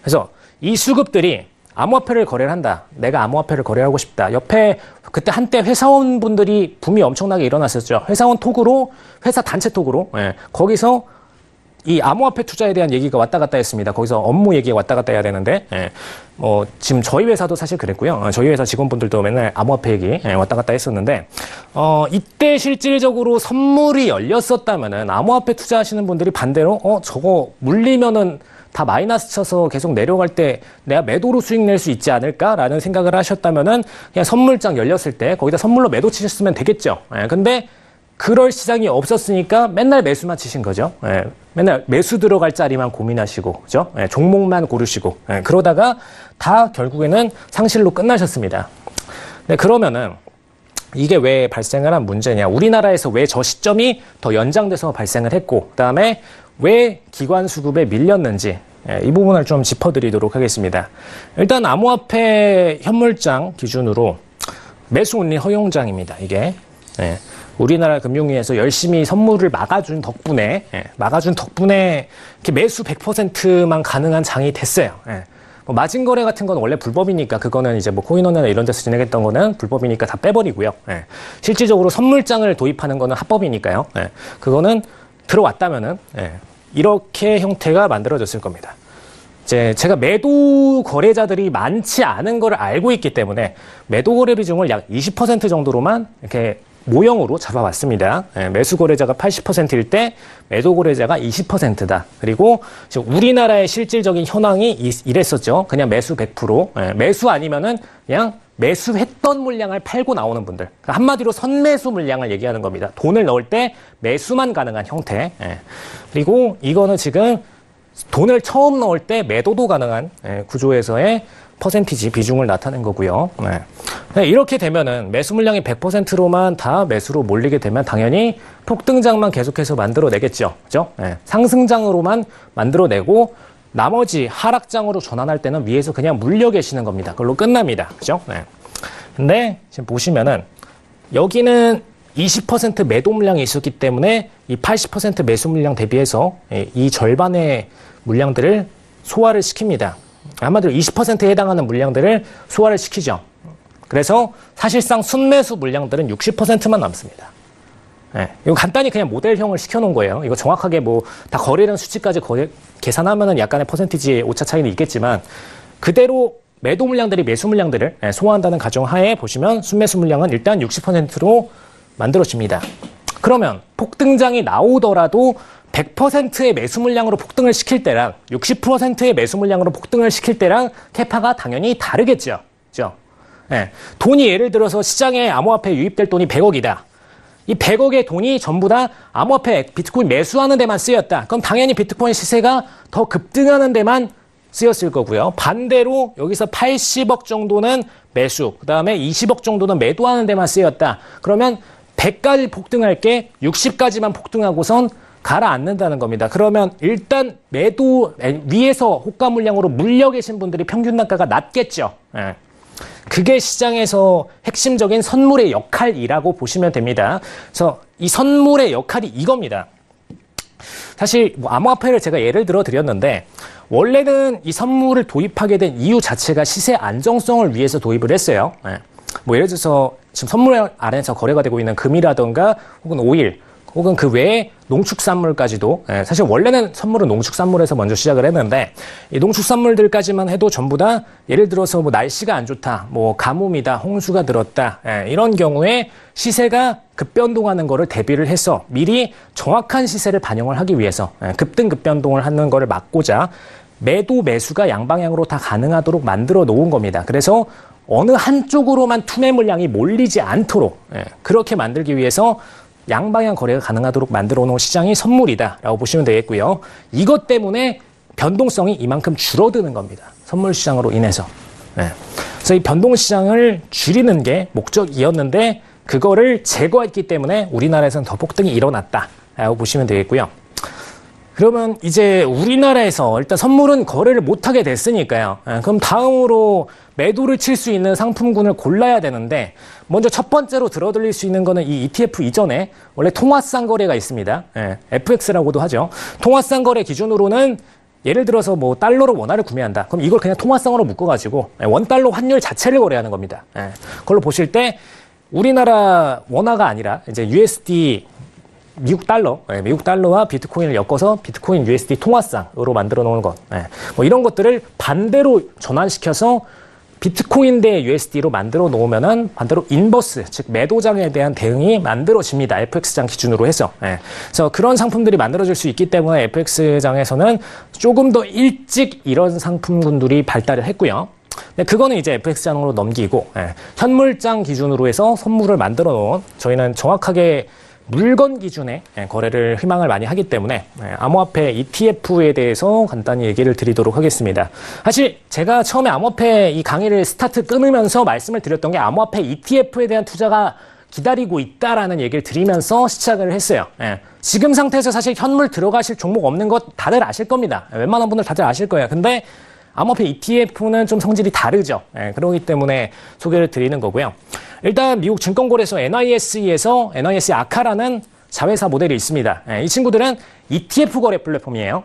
그래서 이 수급들이 암호화폐를 거래를 한다. 내가 암호화폐를 거래하고 싶다. 옆에 그때 한때 회사원분들이 붐이 엄청나게 일어났었죠. 회사원 톡으로, 회사 단체 톡으로. 거기서 이 암호화폐 투자에 대한 얘기가 왔다 갔다 했습니다. 거기서 업무 얘기가 왔다 갔다 해야 되는데, 지금 저희 회사도 사실 그랬고요. 저희 회사 직원분들도 맨날 암호화폐 얘기 왔다 갔다 했었는데, 이때 실질적으로 선물이 열렸었다면은 암호화폐 투자하시는 분들이 반대로, 저거 물리면은 다 마이너스 쳐서 계속 내려갈 때 내가 매도로 수익 낼 수 있지 않을까라는 생각을 하셨다면은 그냥 선물장 열렸을 때 거기다 선물로 매도 치셨으면 되겠죠. 근데 그럴 시장이 없었으니까 맨날 매수만 치신 거죠. 맨날 매수 들어갈 자리만 고민하시고, 그죠? 종목만 고르시고, 그러다가 다 결국에는 상실로 끝나셨습니다. 네, 그러면은 이게 왜 발생을 한 문제냐? 우리나라에서 왜 저 시점이 더 연장돼서 발생을 했고, 그 다음에 왜 기관 수급에 밀렸는지, 이 부분을 좀 짚어드리도록 하겠습니다. 일단 암호화폐 현물장 기준으로 매수 온리 허용장입니다. 이게. 우리나라 금융위에서 열심히 선물을 막아준 덕분에 이렇게 매수 100%만 가능한 장이 됐어요. 뭐 마진 거래 같은 건 원래 불법이니까 그거는 이제 뭐 코인원이나 이런 데서 진행했던 거는 불법이니까 다 빼버리고요. 실질적으로 선물장을 도입하는 거는 합법이니까요. 그거는 들어왔다면은 이렇게 형태가 만들어졌을 겁니다. 이제 제가 매도 거래자들이 많지 않은 걸 알고 있기 때문에 매도 거래 비중을 약 20% 정도로만 이렇게 모형으로 잡아봤습니다. 매수 거래자가 80%일 때 매도 거래자가 20%다. 그리고 우리나라의 실질적인 현황이 이랬었죠. 그냥 매수 100%. 매수 아니면은 그냥 매수했던 물량을 팔고 나오는 분들. 그러니까 한마디로 선매수 물량을 얘기하는 겁니다. 돈을 넣을 때 매수만 가능한 형태. 그리고 이거는 지금 돈을 처음 넣을 때 매도도 가능한 구조에서의 퍼센티지 비중을 나타낸 거고요. 이렇게 되면은 매수 물량이 100%로만 다 매수로 몰리게 되면 당연히 폭등장만 계속해서 만들어내겠죠. 그죠? 상승장으로만 만들어내고 나머지 하락장으로 전환할 때는 위에서 그냥 물려 계시는 겁니다. 그걸로 끝납니다. 그죠? 근데 지금 보시면은 여기는 20% 매도 물량이 있었기 때문에 이 80% 매수 물량 대비해서 이 절반의 물량들을 소화를 시킵니다. 한마디로 20%에 해당하는 물량들을 소화를 시키죠. 그래서 사실상 순매수 물량들은 60%만 남습니다. 이거 간단히 그냥 모델형을 시켜놓은 거예요. 이거 정확하게 뭐 다 거래량 수치까지 계산하면은 약간의 퍼센티지의 오차 차이는 있겠지만 그대로 매도 물량들이 매수 물량들을 소화한다는 가정하에 보시면 순매수 물량은 일단 60%로 만들어집니다. 그러면 폭등장이 나오더라도 100%의 매수 물량으로 폭등을 시킬 때랑 60%의 매수 물량으로 폭등을 시킬 때랑 캐파가 당연히 다르겠죠. 그죠? 돈이 예를 들어서 시장에 암호화폐에 유입될 돈이 100억이다. 이 100억의 돈이 전부 다 암호화폐 비트코인 매수하는 데만 쓰였다. 그럼 당연히 비트코인 시세가 더 급등하는 데만 쓰였을 거고요. 반대로 여기서 80억 정도는 매수, 그 다음에 20억 정도는 매도하는 데만 쓰였다. 그러면 100까지 폭등할 게 60까지만 폭등하고선 가라앉는다는 겁니다. 그러면 일단 매도 위에서 호가 물량으로 물려 계신 분들이 평균 단가가 낮겠죠. 그게 시장에서 핵심적인 선물의 역할이라고 보시면 됩니다. 그래서 이 선물의 역할이 이겁니다. 사실 뭐 암호화폐를 제가 예를 들어 드렸는데 원래는 이 선물을 도입하게 된 이유 자체가 시세 안정성을 위해서 도입을 했어요. 뭐 예를 들어서 지금 선물 안에서 거래가 되고 있는 금이라던가 혹은 오일 혹은 그 외에 농축산물까지도 사실 원래는 선물은 농축산물에서 먼저 시작을 했는데 이 농축산물들까지만 해도 전부 다 예를 들어서 뭐 날씨가 안 좋다, 뭐 가뭄이다, 홍수가 들었다 이런 경우에 시세가 급변동하는 거를 대비를 해서 미리 정확한 시세를 반영을 하기 위해서 급등 급변동을 하는 거를 막고자 매도 매수가 양방향으로 다 가능하도록 만들어 놓은 겁니다. 그래서 어느 한쪽으로만 투매 물량이 몰리지 않도록 그렇게 만들기 위해서 양방향 거래가 가능하도록 만들어 놓은 시장이 선물이다라고 보시면 되겠고요. 이것 때문에 변동성이 이만큼 줄어드는 겁니다. 선물 시장으로 인해서. 그래서 이 변동 시장을 줄이는 게 목적이었는데 그거를 제거했기 때문에 우리나라에서는 더 폭등이 일어났다라고 보시면 되겠고요. 그러면 이제 우리나라에서 일단 선물은 거래를 못하게 됐으니까요. 그럼 다음으로 매도를 칠 수 있는 상품군을 골라야 되는데 먼저 첫 번째로 들어들릴 수 있는 거는 이 ETF 이전에 원래 통화상 거래가 있습니다. FX라고도 하죠. 통화상 거래 기준으로는 예를 들어서 뭐 달러로 원화를 구매한다. 그럼 이걸 그냥 통화상으로 묶어가지고 원달러 환율 자체를 거래하는 겁니다. 그걸로 보실 때 우리나라 원화가 아니라 이제 USD 미국 달러와 비트코인을 엮어서 비트코인 USD 통화상으로 만들어 놓은 것. 뭐 이런 것들을 반대로 전환시켜서 비트코인 대 USD로 만들어 놓으면은 반대로 인버스, 즉 매도장에 대한 대응이 만들어집니다. FX장 기준으로 해서. 그래서 그런 상품들이 만들어질 수 있기 때문에 FX장에서는 조금 더 일찍 이런 상품군들이 발달을 했고요. 그거는 이제 FX장으로 넘기고 현물장 기준으로 해서 선물을 만들어 놓은 저희는 정확하게 물건 기준의 거래를 희망을 많이 하기 때문에 암호화폐 ETF에 대해서 간단히 얘기를 드리도록 하겠습니다. 사실 제가 처음에 암호화폐 이 강의를 스타트 끊으면서 말씀을 드렸던 게 암호화폐 ETF에 대한 투자가 기다리고 있다라는 얘기를 드리면서 시작을 했어요. 지금 상태에서 사실 현물 들어가실 종목 없는 것 다들 아실 겁니다. 웬만한 분들 다들 아실 거예요. 근데 암호화폐 ETF는 좀 성질이 다르죠. 그렇기 때문에 소개를 드리는 거고요. 일단 미국 증권거래소 NYSE에서 NYSE 아카라는 자회사 모델이 있습니다. 이 친구들은 ETF 거래 플랫폼이에요.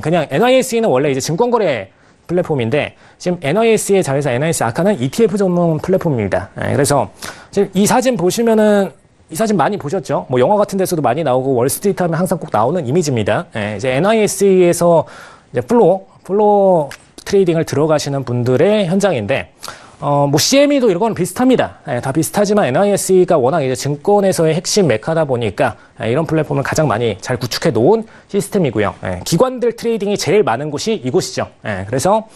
그냥 NYSE는 원래 이제 증권거래 플랫폼인데 지금 NYSE의 자회사 NYSE 아카는 ETF 전문 플랫폼입니다. 그래서 지금 이 사진 보시면은 이 사진 많이 보셨죠? 뭐 영화 같은 데서도 많이 나오고 월스트리트 하면 항상 꼭 나오는 이미지입니다. 이제 NYSE에서 이제 플로어 트레이딩을 들어가시는 분들의 현장인데 뭐 CME도 이런 건 비슷합니다. 다 비슷하지만 NYSE가 워낙 이제 증권에서의 핵심 메카다 보니까 이런 플랫폼을 가장 많이 잘 구축해 놓은 시스템이고요. 기관들 트레이딩이 제일 많은 곳이 이곳이죠. 그래서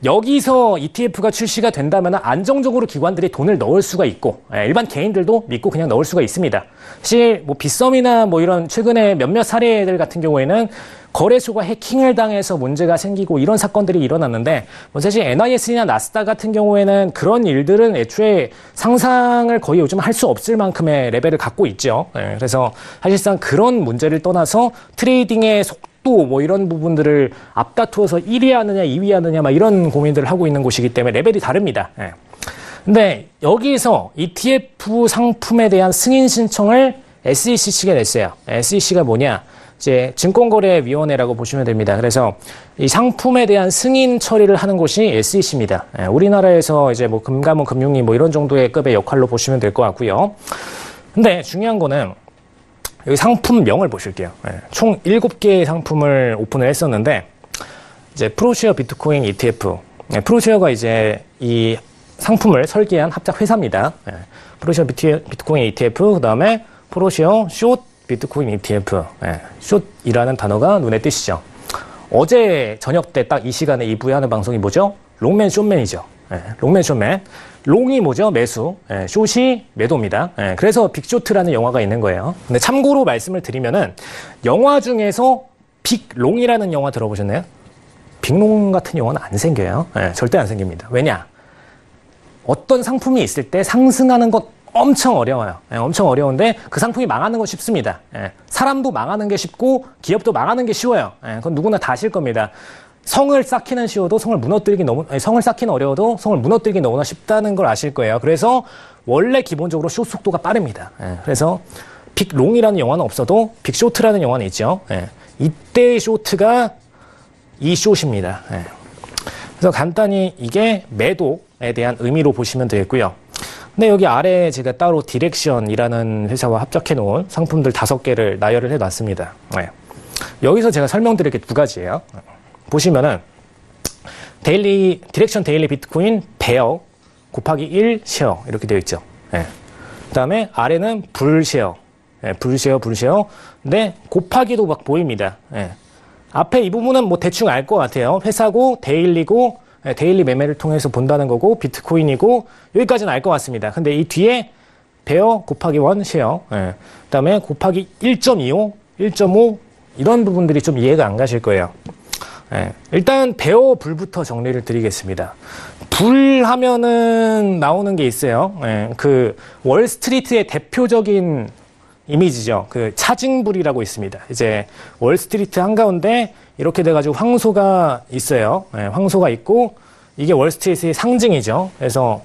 여기서 ETF가 출시가 된다면 안정적으로 기관들이 돈을 넣을 수가 있고 일반 개인들도 믿고 그냥 넣을 수가 있습니다. 사실 뭐 빗썸이나 뭐 이런 최근에 몇몇 사례들 같은 경우에는 거래소가 해킹을 당해서 문제가 생기고 이런 사건들이 일어났는데 뭐 사실 NYSE나 나스닥 같은 경우에는 그런 일들은 애초에 상상을 거의 요즘 할 수 없을 만큼의 레벨을 갖고 있죠. 그래서 사실상 그런 문제를 떠나서 트레이딩의 속도 뭐 이런 부분들을 앞다투어서 1위 하느냐 2위 하느냐 막 이런 고민들을 하고 있는 곳이기 때문에 레벨이 다릅니다. 근데 여기서 ETF 상품에 대한 승인 신청을 SEC 측에 냈어요. SEC가 뭐냐? 이제 증권거래위원회라고 보시면 됩니다. 그래서 이 상품에 대한 승인 처리를 하는 곳이 SEC입니다. 우리나라에서 이제 뭐 금감원, 금융위 뭐 이런 정도의 급의 역할로 보시면 될 것 같고요. 근데 중요한 거는 여기 상품명을 보실게요. 총 7개의 상품을 오픈을 했었는데 이제 프로쉐어 비트코인 ETF. 프로쉐어가 이제 이 상품을 설계한 합작 회사입니다. 프로쉐어 비트코인 ETF, 그 다음에 프로쉐어 숏 비트코인 ETF. 숏이라는 단어가 눈에 띄시죠? 어제 저녁 때 딱 이 시간에 2부에 하는 방송이 뭐죠? 롱맨, 숏맨이죠. 롱맨, 숏맨. 롱이 뭐죠? 매수. 숏이 매도입니다. 그래서 빅쇼트라는 영화가 있는 거예요. 근데 참고로 말씀을 드리면은 영화 중에서 빅롱이라는 영화 들어보셨나요? 빅롱 같은 영화는 안 생겨요. 절대 안 생깁니다. 왜냐? 어떤 상품이 있을 때 상승하는 것 엄청 어려워요. 엄청 어려운데 그 상품이 망하는 건 쉽습니다. 사람도 망하는 게 쉽고 기업도 망하는 게 쉬워요. 그건 누구나 다 아실 겁니다. 성을 쌓기는 쉬워도 성을 쌓기는 어려워도 성을 무너뜨리기 너무나 쉽다는 걸 아실 거예요. 그래서 원래 기본적으로 숏 속도가 빠릅니다. 그래서 빅롱이라는 영화는 없어도 빅쇼트라는 영화는 있죠. 이때의 쇼트가 이 숏입니다. 그래서 간단히 이게 매도에 대한 의미로 보시면 되겠고요. 근데 여기 아래에 제가 따로 디렉션이라는 회사와 합작해 놓은 상품들 5개를 나열을 해 놨습니다. 여기서 제가 설명드릴 게 2가지예요. 보시면은 디렉션 데일리 비트코인 베어 곱하기 1 쉐어 이렇게 되어 있죠. 그 다음에 아래는 불쉐어. 불쉐어. 근데 곱하기도 막 보입니다. 앞에 이 부분은 뭐 대충 알 것 같아요. 회사고 데일리고 데일리 매매를 통해서 본다는 거고 비트코인이고 여기까지는 알 것 같습니다. 근데 이 뒤에 베어 곱하기 1 쉐어 그 다음에 곱하기 1.25 1.5 이런 부분들이 좀 이해가 안 가실 거예요. 일단 베어 불부터 정리를 드리겠습니다. 불 하면은 나오는 게 있어요. 그 월스트리트의 대표적인 이미지죠. 그 차징불이라고 있습니다. 이제 월스트리트 한가운데 이렇게 돼가지고 황소가 있어요. 황소가 있고 이게 월스트리트의 상징이죠. 그래서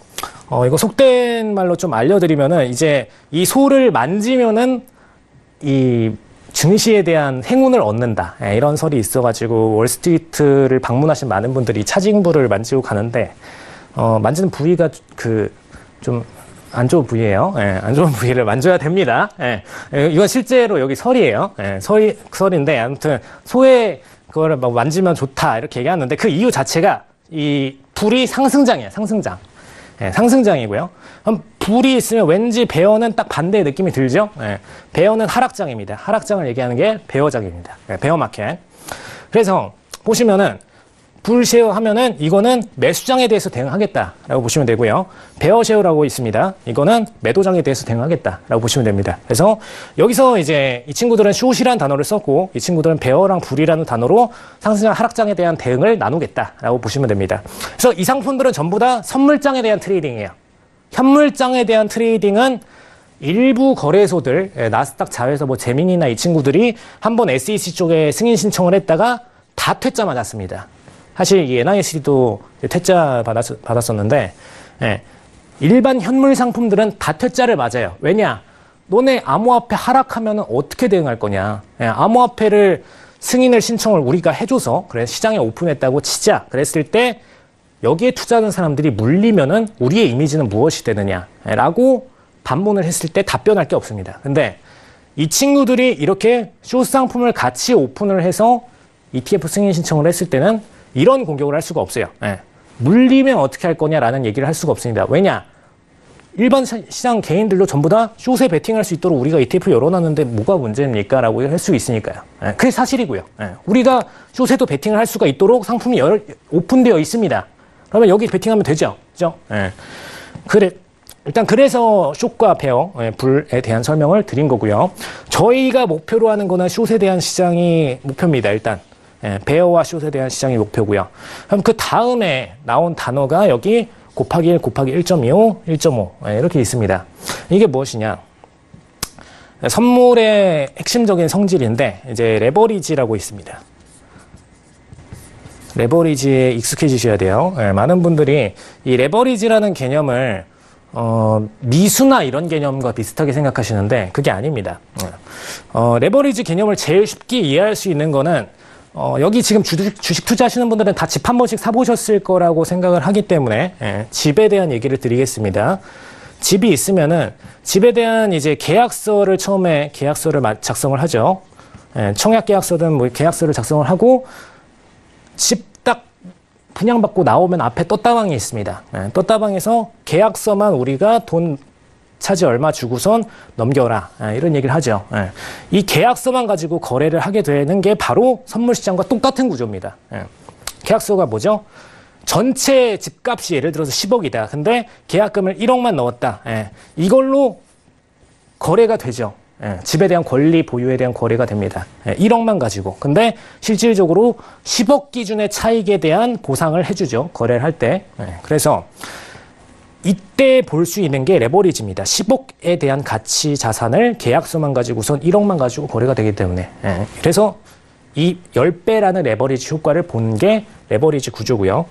이거 속된 말로 좀 알려드리면은 이제 이 소를 만지면은 이 증시에 대한 행운을 얻는다. 이런 설이 있어가지고 월스트리트를 방문하신 많은 분들이 차징불을 만지고 가는데 만지는 부위가 좀 안 좋은 부위예요. 안 좋은 부위를 만져야 됩니다. 이건 실제로 여기 설이에요. 설인데 아무튼 소의 그거를 막 만지면 좋다 이렇게 얘기하는데 그 이유 자체가 이 불이 상승장이에요. 상승장이고요. 그럼 불이 있으면 왠지 베어는 딱 반대의 느낌이 들죠. 베어는 하락장입니다. 하락장을 얘기하는 게 베어장입니다. 베어 마켓. 그래서 보시면은 불쉐어 하면은 이거는 매수장에 대해서 대응하겠다라고 보시면 되고요. 베어쉐어라고 있습니다. 이거는 매도장에 대해서 대응하겠다라고 보시면 됩니다. 그래서 여기서 이제 이 친구들은 숏이라는 단어를 썼고 이 친구들은 베어랑 불이라는 단어로 상승장 하락장에 대한 대응을 나누겠다라고 보시면 됩니다. 그래서 이 상품들은 전부 다 선물장에 대한 트레이딩이에요. 현물장에 대한 트레이딩은 일부 거래소들, 나스닥 자회사 뭐 재민이나 이 친구들이 한번 SEC 쪽에 승인 신청을 했다가 다 퇴짜 맞았습니다. 사실 이 NIS도 퇴짜 받았었는데 일반 현물 상품들은 다 퇴짜를 맞아요. 왜냐? 너네 암호화폐 하락하면 어떻게 대응할 거냐? 암호화폐를 승인을 신청을 우리가 해줘서 그래 시장에 오픈했다고 치자. 그랬을 때 여기에 투자하는 사람들이 물리면은 우리의 이미지는 무엇이 되느냐라고 반문을 했을 때 답변할 게 없습니다. 근데 이 친구들이 이렇게 숏 상품을 같이 오픈을 해서 ETF 승인 신청을 했을 때는 이런 공격을 할 수가 없어요. 물리면 어떻게 할 거냐라는 얘기를 할 수가 없습니다. 왜냐? 일반 시장 개인들도 전부 다 숏에 베팅할 수 있도록 우리가 ETF 열어놨는데 뭐가 문제입니까? 라고 할 수 있으니까요. 그게 사실이고요. 우리가 숏에도 베팅을 할 수가 있도록 상품이 오픈되어 있습니다. 그러면 여기 베팅하면 되죠. 그죠? 일단 그래서 숏과 베어, 불에 대한 설명을 드린 거고요. 저희가 목표로 하는 거는 숏에 대한 시장이 목표입니다. 일단. 베어와 숏에 대한 시장이 목표고요. 그럼 그 다음에 나온 단어가 여기 곱하기 1, 곱하기 1.25, 1.5 이렇게 있습니다. 이게 무엇이냐? 선물의 핵심적인 성질인데 이제 레버리지라고 있습니다. 레버리지에 익숙해지셔야 돼요. 많은 분들이 이 레버리지라는 개념을 미수나 이런 개념과 비슷하게 생각하시는데 그게 아닙니다. 레버리지 개념을 제일 쉽게 이해할 수 있는 거는 여기 지금 주식 투자하시는 분들은 다 집 한 번씩 사보셨을 거라고 생각을 하기 때문에 집에 대한 얘기를 드리겠습니다. 집이 있으면은 집에 대한 이제 계약서를 처음에 작성을 하죠. 청약 계약서든 뭐 계약서를 작성을 하고 집 딱 분양받고 나오면 앞에 떴다방이 있습니다. 떴다방에서 계약서만 우리가 돈 차지 얼마 주고선 넘겨라. 이런 얘기를 하죠. 이 계약서만 가지고 거래를 하게 되는 게 바로 선물시장과 똑같은 구조입니다. 계약서가 뭐죠? 전체 집값이 예를 들어서 10억이다. 근데 계약금을 1억만 넣었다. 이걸로 거래가 되죠. 집에 대한 권리 보유에 대한 거래가 됩니다. 1억만 가지고. 근데 실질적으로 10억 기준의 차익에 대한 보상을 해주죠. 거래를 할 때. 그래서 이때 볼 수 있는 게 레버리지입니다. 10억에 대한 가치 자산을 계약서만 가지고선 1억만 가지고 거래가 되기 때문에. 그래서 이 10배라는 레버리지 효과를 본 게 레버리지 구조고요.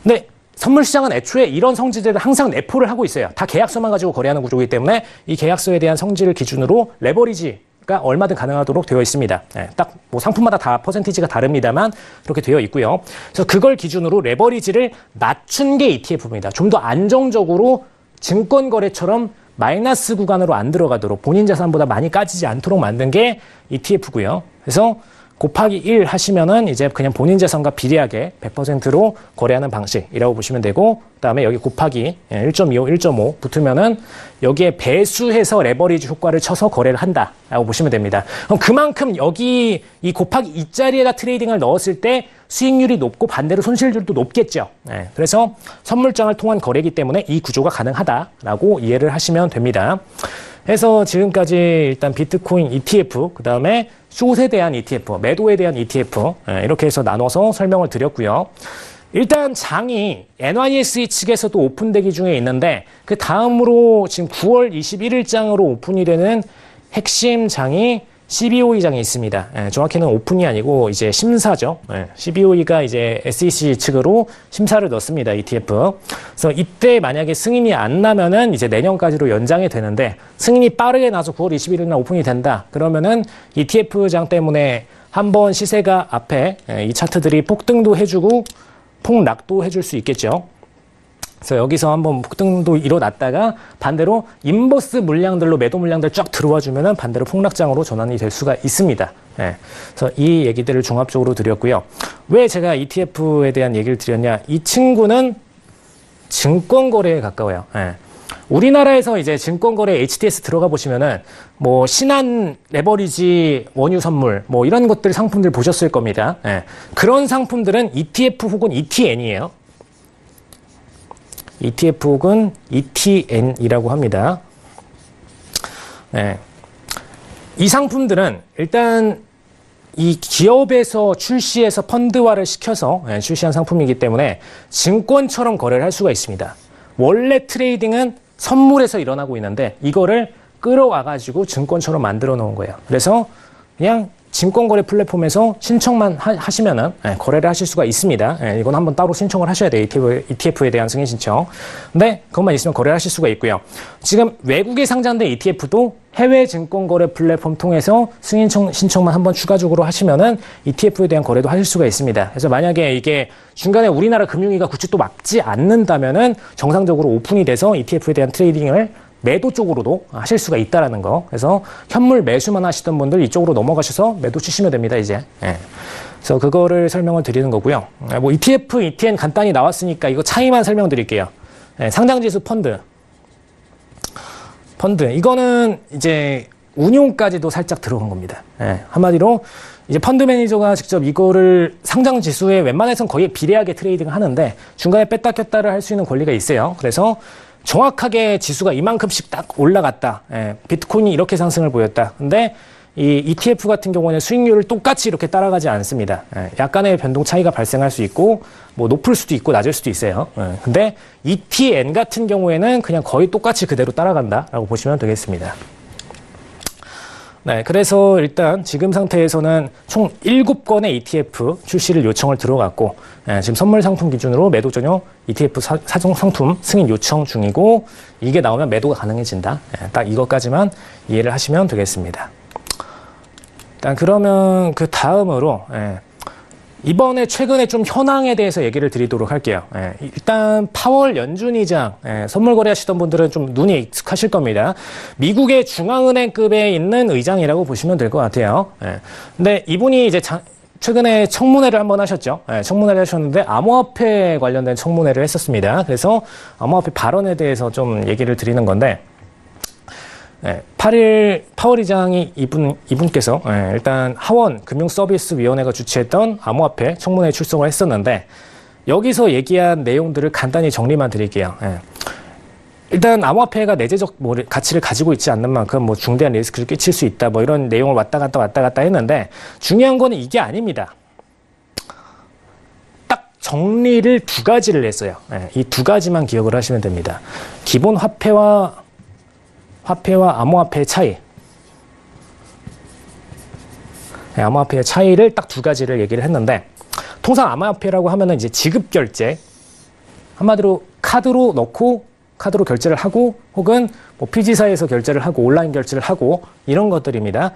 근데 선물시장은 애초에 이런 성질들을 항상 내포를 하고 있어요. 다 계약서만 가지고 거래하는 구조이기 때문에 이 계약서에 대한 성질을 기준으로 레버리지가 얼마든 가능하도록 되어 있습니다. 딱 뭐 상품마다 다 퍼센티지가 다릅니다만 그렇게 되어 있고요. 그래서 그걸 기준으로 레버리지를 낮춘 게 ETF입니다. 좀 더 안정적으로 증권 거래처럼 마이너스 구간으로 안 들어가도록 본인 자산보다 많이 까지지 않도록 만든 게 ETF고요. 그래서 곱하기 1 하시면은 이제 그냥 본인 자산과 비례하게 100%로 거래하는 방식이라고 보시면 되고, 그 다음에 여기 곱하기 1.25, 1.5 붙으면은 여기에 배수해서 레버리지 효과를 쳐서 거래를 한다라고 보시면 됩니다. 그럼 그만큼 여기 이 곱하기 2자리에다 트레이딩을 넣었을 때 수익률이 높고 반대로 손실률도 높겠죠. 그래서 선물장을 통한 거래이기 때문에 이 구조가 가능하다라고 이해를 하시면 됩니다. 해서 지금까지 일단 비트코인 ETF, 그 다음에 숏에 대한 ETF, 매도에 대한 ETF 이렇게 해서 나눠서 설명을 드렸고요. 일단 장이 NYSE 측에서도 오픈되기 중에 있는데 그 다음으로 지금 9월 21일장으로 오픈이 되는 핵심 장이 CBOE 장이 있습니다. 정확히는 오픈이 아니고 이제 심사죠. CBOE가 이제 SEC 측으로 심사를 넣습니다. ETF. 그래서 이때 만약에 승인이 안 나면은 이제 내년까지로 연장이 되는데 승인이 빠르게 나서 9월 21일 날 오픈이 된다. 그러면은 ETF 장 때문에 한번 시세가 앞에 이 차트들이 폭등도 해주고 폭락도 해줄 수 있겠죠. 그래서 여기서 한번 폭등도 일어났다가 반대로 인버스 물량들로 매도 물량들 쫙 들어와 주면은 반대로 폭락장으로 전환이 될 수가 있습니다. 그래서 이 얘기들을 종합적으로 드렸고요. 왜 제가 ETF에 대한 얘기를 드렸냐? 이 친구는 증권 거래에 가까워요. 우리나라에서 이제 증권 거래 HTS 들어가 보시면은 뭐 신한 레버리지 원유 선물 뭐 이런 것들 상품들 보셨을 겁니다. 그런 상품들은 ETF 혹은 ETN이에요. ETF 혹은 ETN이라고 합니다. 이 상품들은 일단 이 기업에서 출시해서 펀드화를 시켜서 출시한 상품이기 때문에 증권처럼 거래를 할 수가 있습니다. 원래 트레이딩은 선물에서 일어나고 있는데 이거를 끌어와가지고 증권처럼 만들어 놓은 거예요. 그래서 그냥 증권거래 플랫폼에서 신청만 하시면은 거래를 하실 수가 있습니다. 이건 한번 따로 신청을 하셔야 돼요. ETF에 대한 승인 신청. 근데 그것만 있으면 거래를 하실 수가 있고요. 지금 외국에 상장된 ETF도 해외 증권거래 플랫폼 통해서 승인 신청만 한번 추가적으로 하시면은 ETF에 대한 거래도 하실 수가 있습니다. 그래서 만약에 이게 중간에 우리나라 금융위가 굳이 또 막지 않는다면은 정상적으로 오픈이 돼서 ETF에 대한 트레이딩을 매도 쪽으로도 하실 수가 있다라는 거. 그래서 현물 매수만 하시던 분들 이쪽으로 넘어가셔서 매도 치시면 됩니다, 이제. 그래서 그거를 설명을 드리는 거고요. 뭐 ETF, ETN 간단히 나왔으니까 이거 차이만 설명드릴게요. 상장지수 펀드. 이거는 이제 운용까지도 살짝 들어간 겁니다. 한마디로 이제 펀드 매니저가 직접 이거를 상장 지수에 웬만해서는 거의 비례하게 트레이딩을 하는데 중간에 뺐다 꼈다를 할 수 있는 권리가 있어요. 그래서 정확하게 지수가 이만큼씩 딱 올라갔다. 비트코인이 이렇게 상승을 보였다. 근데 이 ETF 같은 경우는 수익률을 똑같이 이렇게 따라가지 않습니다. 약간의 변동 차이가 발생할 수 있고 뭐 높을 수도 있고 낮을 수도 있어요. 근데 ETN 같은 경우에는 그냥 거의 똑같이 그대로 따라간다라고 보시면 되겠습니다. 네, 그래서 일단 지금 상태에서는 총 7건의 ETF 출시를 요청을 들어갔고, 지금 선물 상품 기준으로 매도 전용 ETF 사종 상품 승인 요청 중이고, 이게 나오면 매도가 가능해진다. 딱 이것까지만 이해를 하시면 되겠습니다. 일단 그러면 그 다음으로 이번에 최근에 좀 현황에 대해서 얘기를 드리도록 할게요. 일단 파월 연준의장 선물 거래하시던 분들은 좀 눈이 익숙하실 겁니다. 미국의 중앙은행급에 있는 의장이라고 보시면 될 것 같아요. 근데 이분이 이제 최근에 청문회를 한번 하셨죠. 청문회를 하셨는데 암호화폐 관련된 청문회를 했었습니다. 그래서 암호화폐 발언에 대해서 좀 얘기를 드리는 건데, 8일 파월 의장이 이분께서 일단 하원 금융서비스위원회가 주최했던 암호화폐 청문회에 출석을 했었는데, 여기서 얘기한 내용들을 간단히 정리만 드릴게요. 일단 암호화폐가 내재적 가치를 가지고 있지 않는 만큼 중대한 리스크를 끼칠 수 있다, 이런 내용을 왔다 갔다 했는데, 중요한 거는 이게 아닙니다. 딱 정리를 2가지를 했어요. 이 2가지만 기억을 하시면 됩니다. 기본 화폐와 암호화폐의 차이. 암호화폐의 차이를 딱 2가지를 얘기를 했는데, 통상 암호화폐라고 하면은 이제 지급 결제, 한마디로 카드로 넣고 카드로 결제를 하고, 혹은 피지사에서 결제를 하고 온라인 결제를 하고, 이런 것들입니다.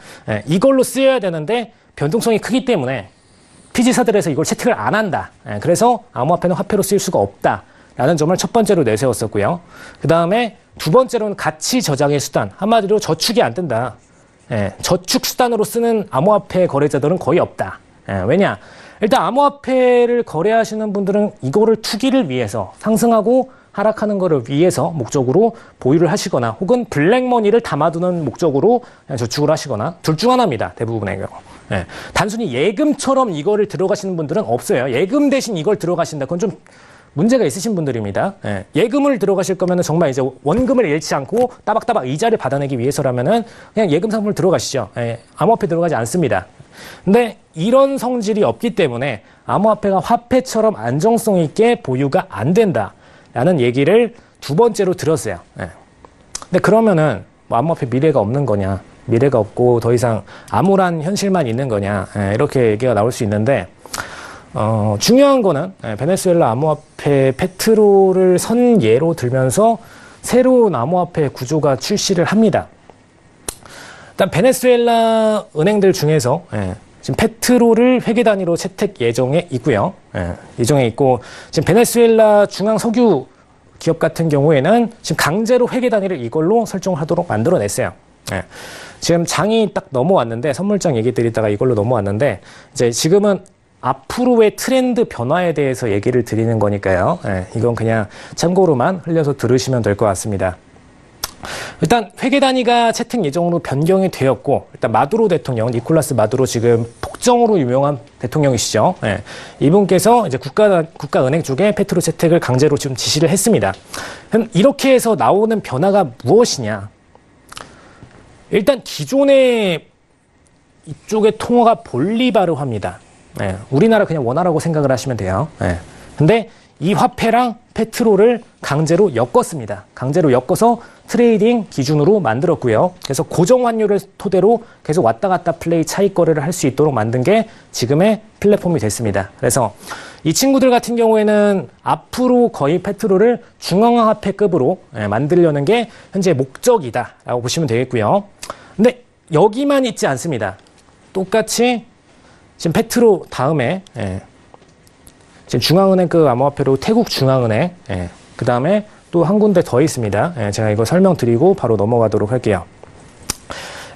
이걸로 쓰여야 되는데 변동성이 크기 때문에 피지사들에서 이걸 채택을 안 한다. 그래서 암호화폐는 화폐로 쓰일 수가 없다라는 점을 첫 번째로 내세웠었고요. 그 다음에 2번째로는 가치 저장의 수단, 한마디로 저축이 안 된다. 저축 수단으로 쓰는 암호화폐 거래자들은 거의 없다. 왜냐? 일단 암호화폐를 거래하시는 분들은 이거를 투기를 위해서, 상승하고 하락하는 거를 위해서 목적으로 보유를 하시거나, 혹은 블랙머니를 담아두는 목적으로 저축을 하시거나, 둘 중 하나입니다. 대부분의 경우. 단순히 예금처럼 이거를 들어가시는 분들은 없어요. 예금 대신 이걸 들어가신다. 그건 좀 문제가 있으신 분들입니다. 예금을 들어가실 거면 정말 이제 원금을 잃지 않고 따박따박 이자를 받아내기 위해서라면은 그냥 예금 상품을 들어가시죠. 암호화폐 들어가지 않습니다. 근데 이런 성질이 없기 때문에 암호화폐가 화폐처럼 안정성 있게 보유가 안 된다라는 얘기를 2번째로 들었어요. 근데 그러면은 암호화폐 미래가 없는 거냐? 미래가 없고 더 이상 암울한 현실만 있는 거냐? 이렇게 얘기가 나올 수 있는데, 중요한 거는 베네수엘라 암호화폐 페트로를 선 예로 들면서 새로운 암호화폐 구조가 출시를 합니다. 일단 베네수엘라 은행들 중에서 지금 페트로를 회계 단위로 채택 예정에 있고요. 예정에 있고, 지금 베네수엘라 중앙 석유 기업 같은 경우에는 지금 강제로 회계 단위를 이걸로 설정하도록 만들어냈어요. 지금 장이 딱 넘어왔는데, 선물장 얘기 드리다가 이걸로 넘어왔는데, 이제 지금은 앞으로의 트렌드 변화에 대해서 얘기를 드리는 거니까요. 이건 그냥 참고로만 흘려서 들으시면 될 것 같습니다. 일단 회계 단위가 채택 예정으로 변경이 되었고, 일단 마두로 대통령, 니콜라스 마두로 지금 폭정으로 유명한 대통령이시죠. 이분께서 이제 국가은행 쪽에 페트로 채택을 강제로 지금 지시를 했습니다. 그럼 이렇게 해서 나오는 변화가 무엇이냐? 일단 기존의 이쪽의 통화가 볼리바르화입니다. 우리나라 그냥 원화라고 생각을 하시면 돼요. 근데 이 화폐랑 페트로를 강제로 엮었습니다. 강제로 엮어서 트레이딩 기준으로 만들었고요. 그래서 고정 환율을 토대로 계속 왔다 갔다 플레이 차익 거래를 할 수 있도록 만든 게 지금의 플랫폼이 됐습니다. 그래서 이 친구들 같은 경우에는 앞으로 거의 페트로를 중앙화폐급으로 만들려는 게 현재 목적이다라고 보시면 되겠고요. 근데 여기만 있지 않습니다. 똑같이 지금 페트로 다음에 지금 중앙은행급 암호화폐로 태국 중앙은행, 그 다음에 또 한 군데 더 있습니다. 제가 이거 설명드리고 바로 넘어가도록 할게요.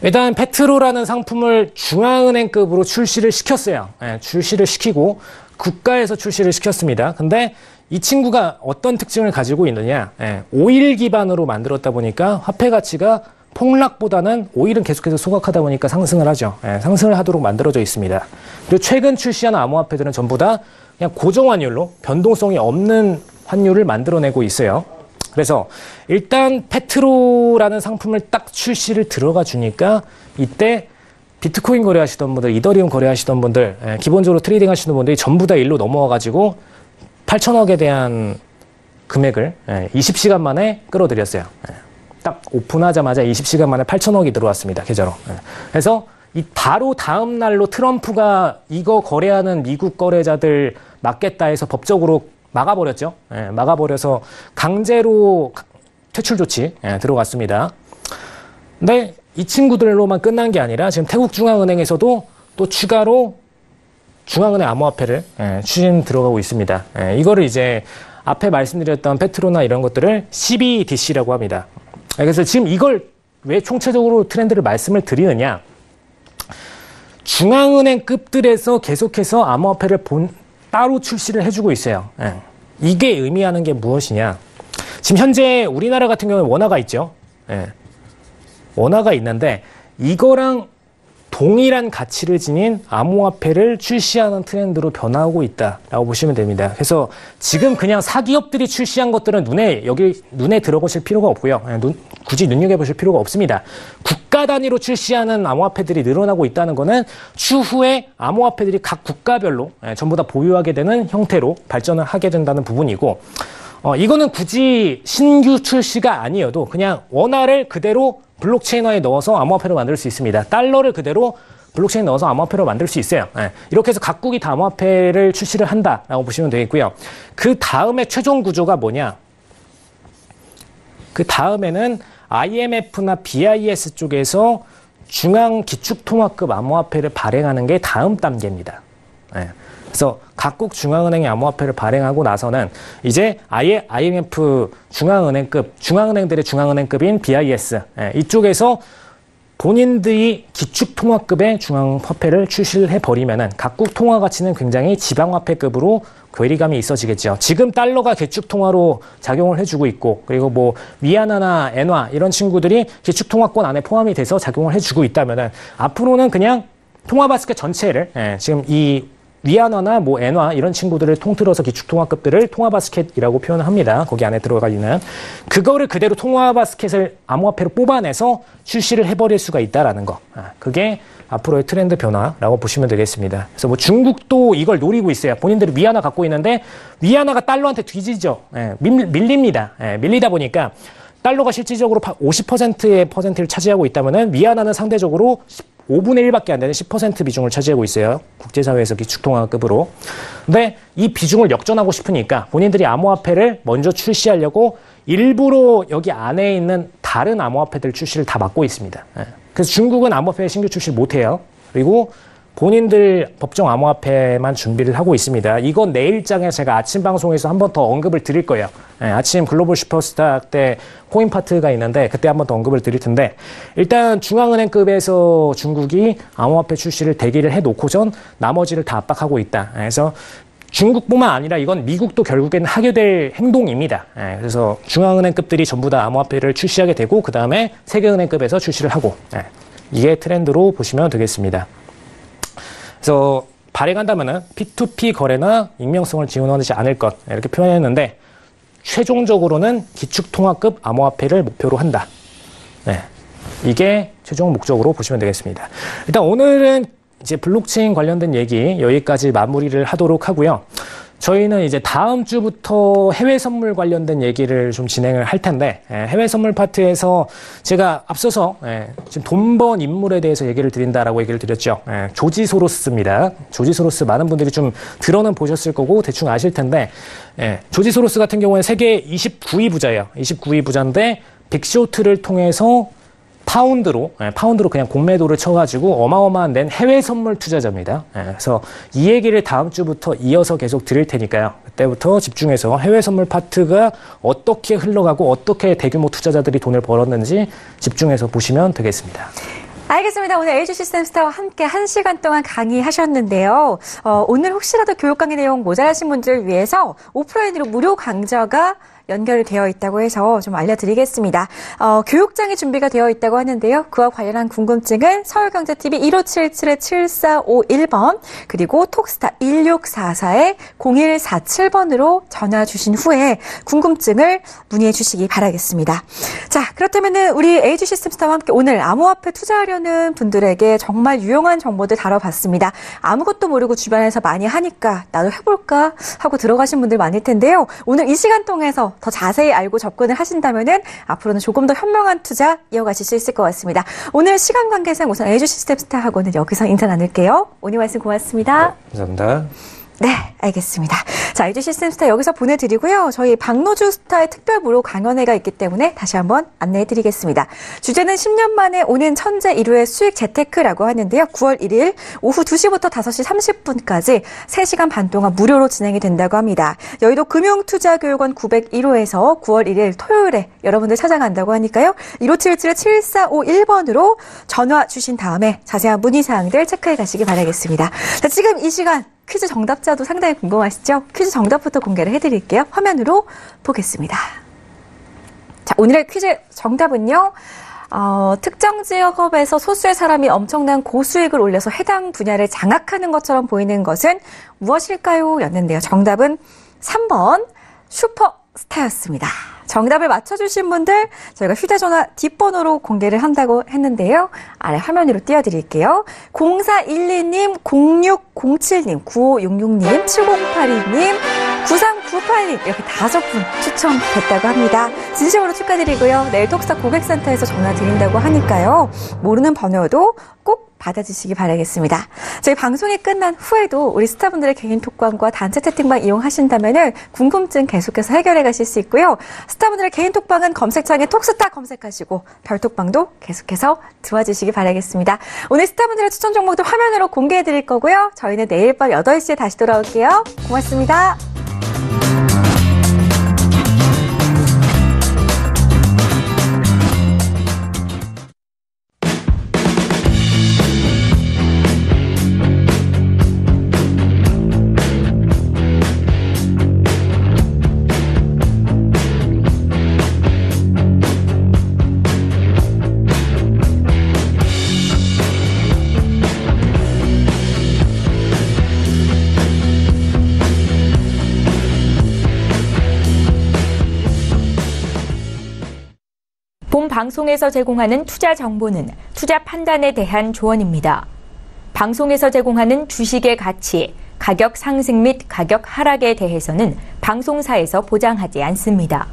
일단 페트로라는 상품을 중앙은행급으로 출시를 시켰어요. 출시를 시키고 국가에서 출시를 시켰습니다. 근데 이 친구가 어떤 특징을 가지고 있느냐? 오일 기반으로 만들었다 보니까 화폐 가치가 폭락보다는 오일은 계속해서 소각하다 보니까 상승을 하죠. 상승을 하도록 만들어져 있습니다. 그리고 최근 출시한 암호화폐들은 전부 다 그냥 고정 환율로 변동성이 없는 환율을 만들어내고 있어요. 그래서 일단 페트로라는 상품을 딱 출시를 들어가 주니까 이때 비트코인 거래하시던 분들, 이더리움 거래하시던 분들, 기본적으로 트레이딩 하시는 분들이 전부 다 일로 넘어와가지고 8천억에 대한 금액을 20시간 만에 끌어들였어요. 딱 오픈하자마자 20시간 만에 8천억이 들어왔습니다. 계좌로. 그래서 이 바로 다음 날로 트럼프가 이거 거래하는 미국 거래자들 막겠다 해서 법적으로 막아버렸죠. 막아버려서 강제로 퇴출 조치 들어갔습니다. 근데 이 친구들로만 끝난 게 아니라 지금 태국중앙은행에서도 또 추가로 중앙은행 암호화폐를 추진 들어가고 있습니다. 이거를 이제 앞에 말씀드렸던 페트로나 이런 것들을 CBDC라고 합니다. 그래서 지금 이걸 왜 총체적으로 트렌드를 말씀을 드리느냐. 중앙은행급들에서 계속해서 암호화폐를 따로 출시를 해주고 있어요. 이게 의미하는 게 무엇이냐. 지금 현재 우리나라 같은 경우는 원화가 있죠. 원화가 있는데 이거랑 동일한 가치를 지닌 암호화폐를 출시하는 트렌드로 변화하고 있다라고 보시면 됩니다. 그래서 지금 그냥 사기업들이 출시한 것들은 눈에 들어보실 필요가 없고요. 굳이 눈여겨보실 필요가 없습니다. 국가 단위로 출시하는 암호화폐들이 늘어나고 있다는 것은 추후에 암호화폐들이 각 국가별로 전부 다 보유하게 되는 형태로 발전을 하게 된다는 부분이고, 이거는 굳이 신규 출시가 아니어도 그냥 원화를 그대로 블록체인화에 넣어서 암호화폐로 만들 수 있습니다. 달러를 그대로 블록체인에 넣어서 암호화폐로 만들 수 있어요. 이렇게 해서 각국이 다 암호화폐를 출시를 한다라고 보시면 되겠고요. 그 다음에 최종 구조가 뭐냐? 그 다음에는 IMF나 BIS 쪽에서 중앙기축통화급 암호화폐를 발행하는 게 다음 단계입니다. 그래서 각국 중앙은행의 암호화폐를 발행하고 나서는 이제 아예 IMF 중앙은행들의 중앙은행급인 BIS 이쪽에서 본인들이 기축통화급의 중앙화폐를 출시를 해버리면은 각국 통화 가치는 굉장히 지방화폐급으로 괴리감이 있어지겠죠. 지금 달러가 기축통화로 작용을 해주고 있고, 그리고 뭐 위안화나 엔화 이런 친구들이 기축통화권 안에 포함이 돼서 작용을 해주고 있다면은 앞으로는 그냥 통화바스켓 전체를 지금 이 위안화나 뭐 엔화 이런 친구들을 통틀어서 기축통화급들을 통화바스켓이라고 표현을 합니다. 거기 안에 들어가 있는 그거를 그대로 통화바스켓을 암호화폐로 뽑아내서 출시를 해버릴 수가 있다라는 거. 그게 앞으로의 트렌드 변화라고 보시면 되겠습니다. 그래서 뭐 중국도 이걸 노리고 있어요. 본인들이 위안화 갖고 있는데 위안화가 달러한테 뒤지죠. 밀립니다. 밀리다 보니까 달러가 실질적으로 50%의 퍼센트를 차지하고 있다면은 위안화는 상대적으로 5분의 1밖에 안 되는 10% 비중을 차지하고 있어요. 국제사회에서 기축통화급으로. 근데 이 비중을 역전하고 싶으니까 본인들이 암호화폐를 먼저 출시하려고 일부러 여기 안에 있는 다른 암호화폐들 출시를 다 막고 있습니다. 그래서 중국은 암호화폐 신규 출시를 못해요. 그리고 본인들 법정 암호화폐만 준비를 하고 있습니다. 이건 내일장에 제가 아침 방송에서 한 번 더 언급을 드릴 거예요. 아침 글로벌 슈퍼스타 때 코인 파트가 있는데 그때 한 번 더 언급을 드릴 텐데, 일단 중앙은행급에서 중국이 암호화폐 출시를 대기를 해놓고선 나머지를 다 압박하고 있다. 그래서 중국뿐만 아니라 이건 미국도 결국에는 하게 될 행동입니다. 그래서 중앙은행급들이 전부 다 암호화폐를 출시하게 되고 그 다음에 세계은행급에서 출시를 하고, 이게 트렌드로 보시면 되겠습니다. 그래서 발행한다면은 P2P 거래나 익명성을 지원하지 않을 것, 이렇게 표현했는데 최종적으로는 기축통화급 암호화폐를 목표로 한다. 이게 최종 목적으로 보시면 되겠습니다. 일단 오늘은 이제 블록체인 관련된 얘기 여기까지 마무리를 하도록 하고요. 저희는 이제 다음 주부터 해외 선물 관련된 얘기를 좀 진행을 할 텐데, 해외 선물 파트에서 제가 앞서서 지금 돈 번 인물에 대해서 얘기를 드린다라고 얘기를 드렸죠. 조지 소로스입니다. 조지 소로스 많은 분들이 좀 들어는 보셨을 거고 대충 아실 텐데, 조지 소로스 같은 경우에 세계 29위 부자예요. 29위 부자인데 빅쇼트를 통해서 파운드로 그냥 공매도를 쳐가지고 어마어마한 낸 해외 선물 투자자입니다. 그래서 이 얘기를 다음 주부터 이어서 계속 드릴 테니까요. 그때부터 집중해서 해외 선물 파트가 어떻게 흘러가고 어떻게 대규모 투자자들이 돈을 벌었는지 집중해서 보시면 되겠습니다. 알겠습니다. 오늘 LG 시스템스타와 함께 1시간 동안 강의하셨는데요. 오늘 혹시라도 교육 강의 내용 모자라신 분들을 위해서 오프라인으로 무료 강좌가 연결이 되어 있다고 해서 좀 알려드리겠습니다. 교육장이 준비가 되어 있다고 하는데요. 그와 관련한 궁금증은 서울경제TV 1577-7451번 그리고 톡스타 1644-0147번으로 전화 주신 후에 궁금증을 문의해 주시기 바라겠습니다. 자, 그렇다면 우리 LG 시스템스타와 함께 오늘 암호화폐 투자하려는 분들에게 정말 유용한 정보들 다뤄봤습니다. 아무것도 모르고 주변에서 많이 하니까 나도 해볼까 하고 들어가신 분들 많을 텐데요. 오늘 이 시간 통해서 대해서 더 자세히 알고 접근을 하신다면은 앞으로는 조금 더 현명한 투자 이어가실 수 있을 것 같습니다. 오늘 시간 관계상 우선 LG 시스템스타하고는 여기서 인사 나눌게요. 오늘 말씀 고맙습니다. 네, 감사합니다. 네, 알겠습니다. 자, LG 시스템스타 여기서 보내드리고요. 저희 박노주 스타의 특별 무료 강연회가 있기 때문에 다시 한번 안내해드리겠습니다. 주제는 10년 만에 오는 천재 1호의 수익 재테크라고 하는데요. 9월 1일 오후 2시부터 5시 30분까지 3시간 반 동안 무료로 진행이 된다고 합니다. 여의도 금융투자교육원 901호에서 9월 1일 토요일에 여러분들 찾아간다고 하니까요. 1577-7451번으로 전화 주신 다음에 자세한 문의사항들 체크해 가시기 바라겠습니다. 자, 지금 이 시간 퀴즈 정답자도 상당히 궁금하시죠? 퀴즈 정답부터 공개를 해드릴게요. 화면으로 보겠습니다. 자, 오늘의 퀴즈 정답은요. 특정 지역업에서 소수의 사람이 엄청난 고수익을 올려서 해당 분야를 장악하는 것처럼 보이는 것은 무엇일까요? 였는데요. 정답은 3번 슈퍼스타였습니다. 정답을 맞춰주신 분들 저희가 휴대전화 뒷번호로 공개를 한다고 했는데요. 아래 화면 위로 띄워드릴게요. 0412님, 0607님, 9566님, 7082님, 9398님 이렇게 5분 추첨됐다고 합니다. 진심으로 축하드리고요. 내일 톡스타 고객센터에서 전화 드린다고 하니까요. 모르는 번호도 꼭 받아주시기 바라겠습니다. 저희 방송이 끝난 후에도 우리 스타분들의 개인 톡방과 단체 채팅방 이용하신다면 궁금증 계속해서 해결해 가실 수 있고요. 스타분들의 개인 톡방은 검색창에 톡스타 검색하시고 별톡방도 계속해서 들어와 주시기 바라겠습니다. 오늘 스타분들의 추천 종목도 화면으로 공개해 드릴 거고요. 저희는 내일 밤 8시에 다시 돌아올게요. 고맙습니다. 본 방송에서 제공하는 투자 정보는 투자 판단에 대한 조언입니다. 방송에서 제공하는 주식의 가치, 가격 상승 및 가격 하락에 대해서는 방송사에서 보장하지 않습니다.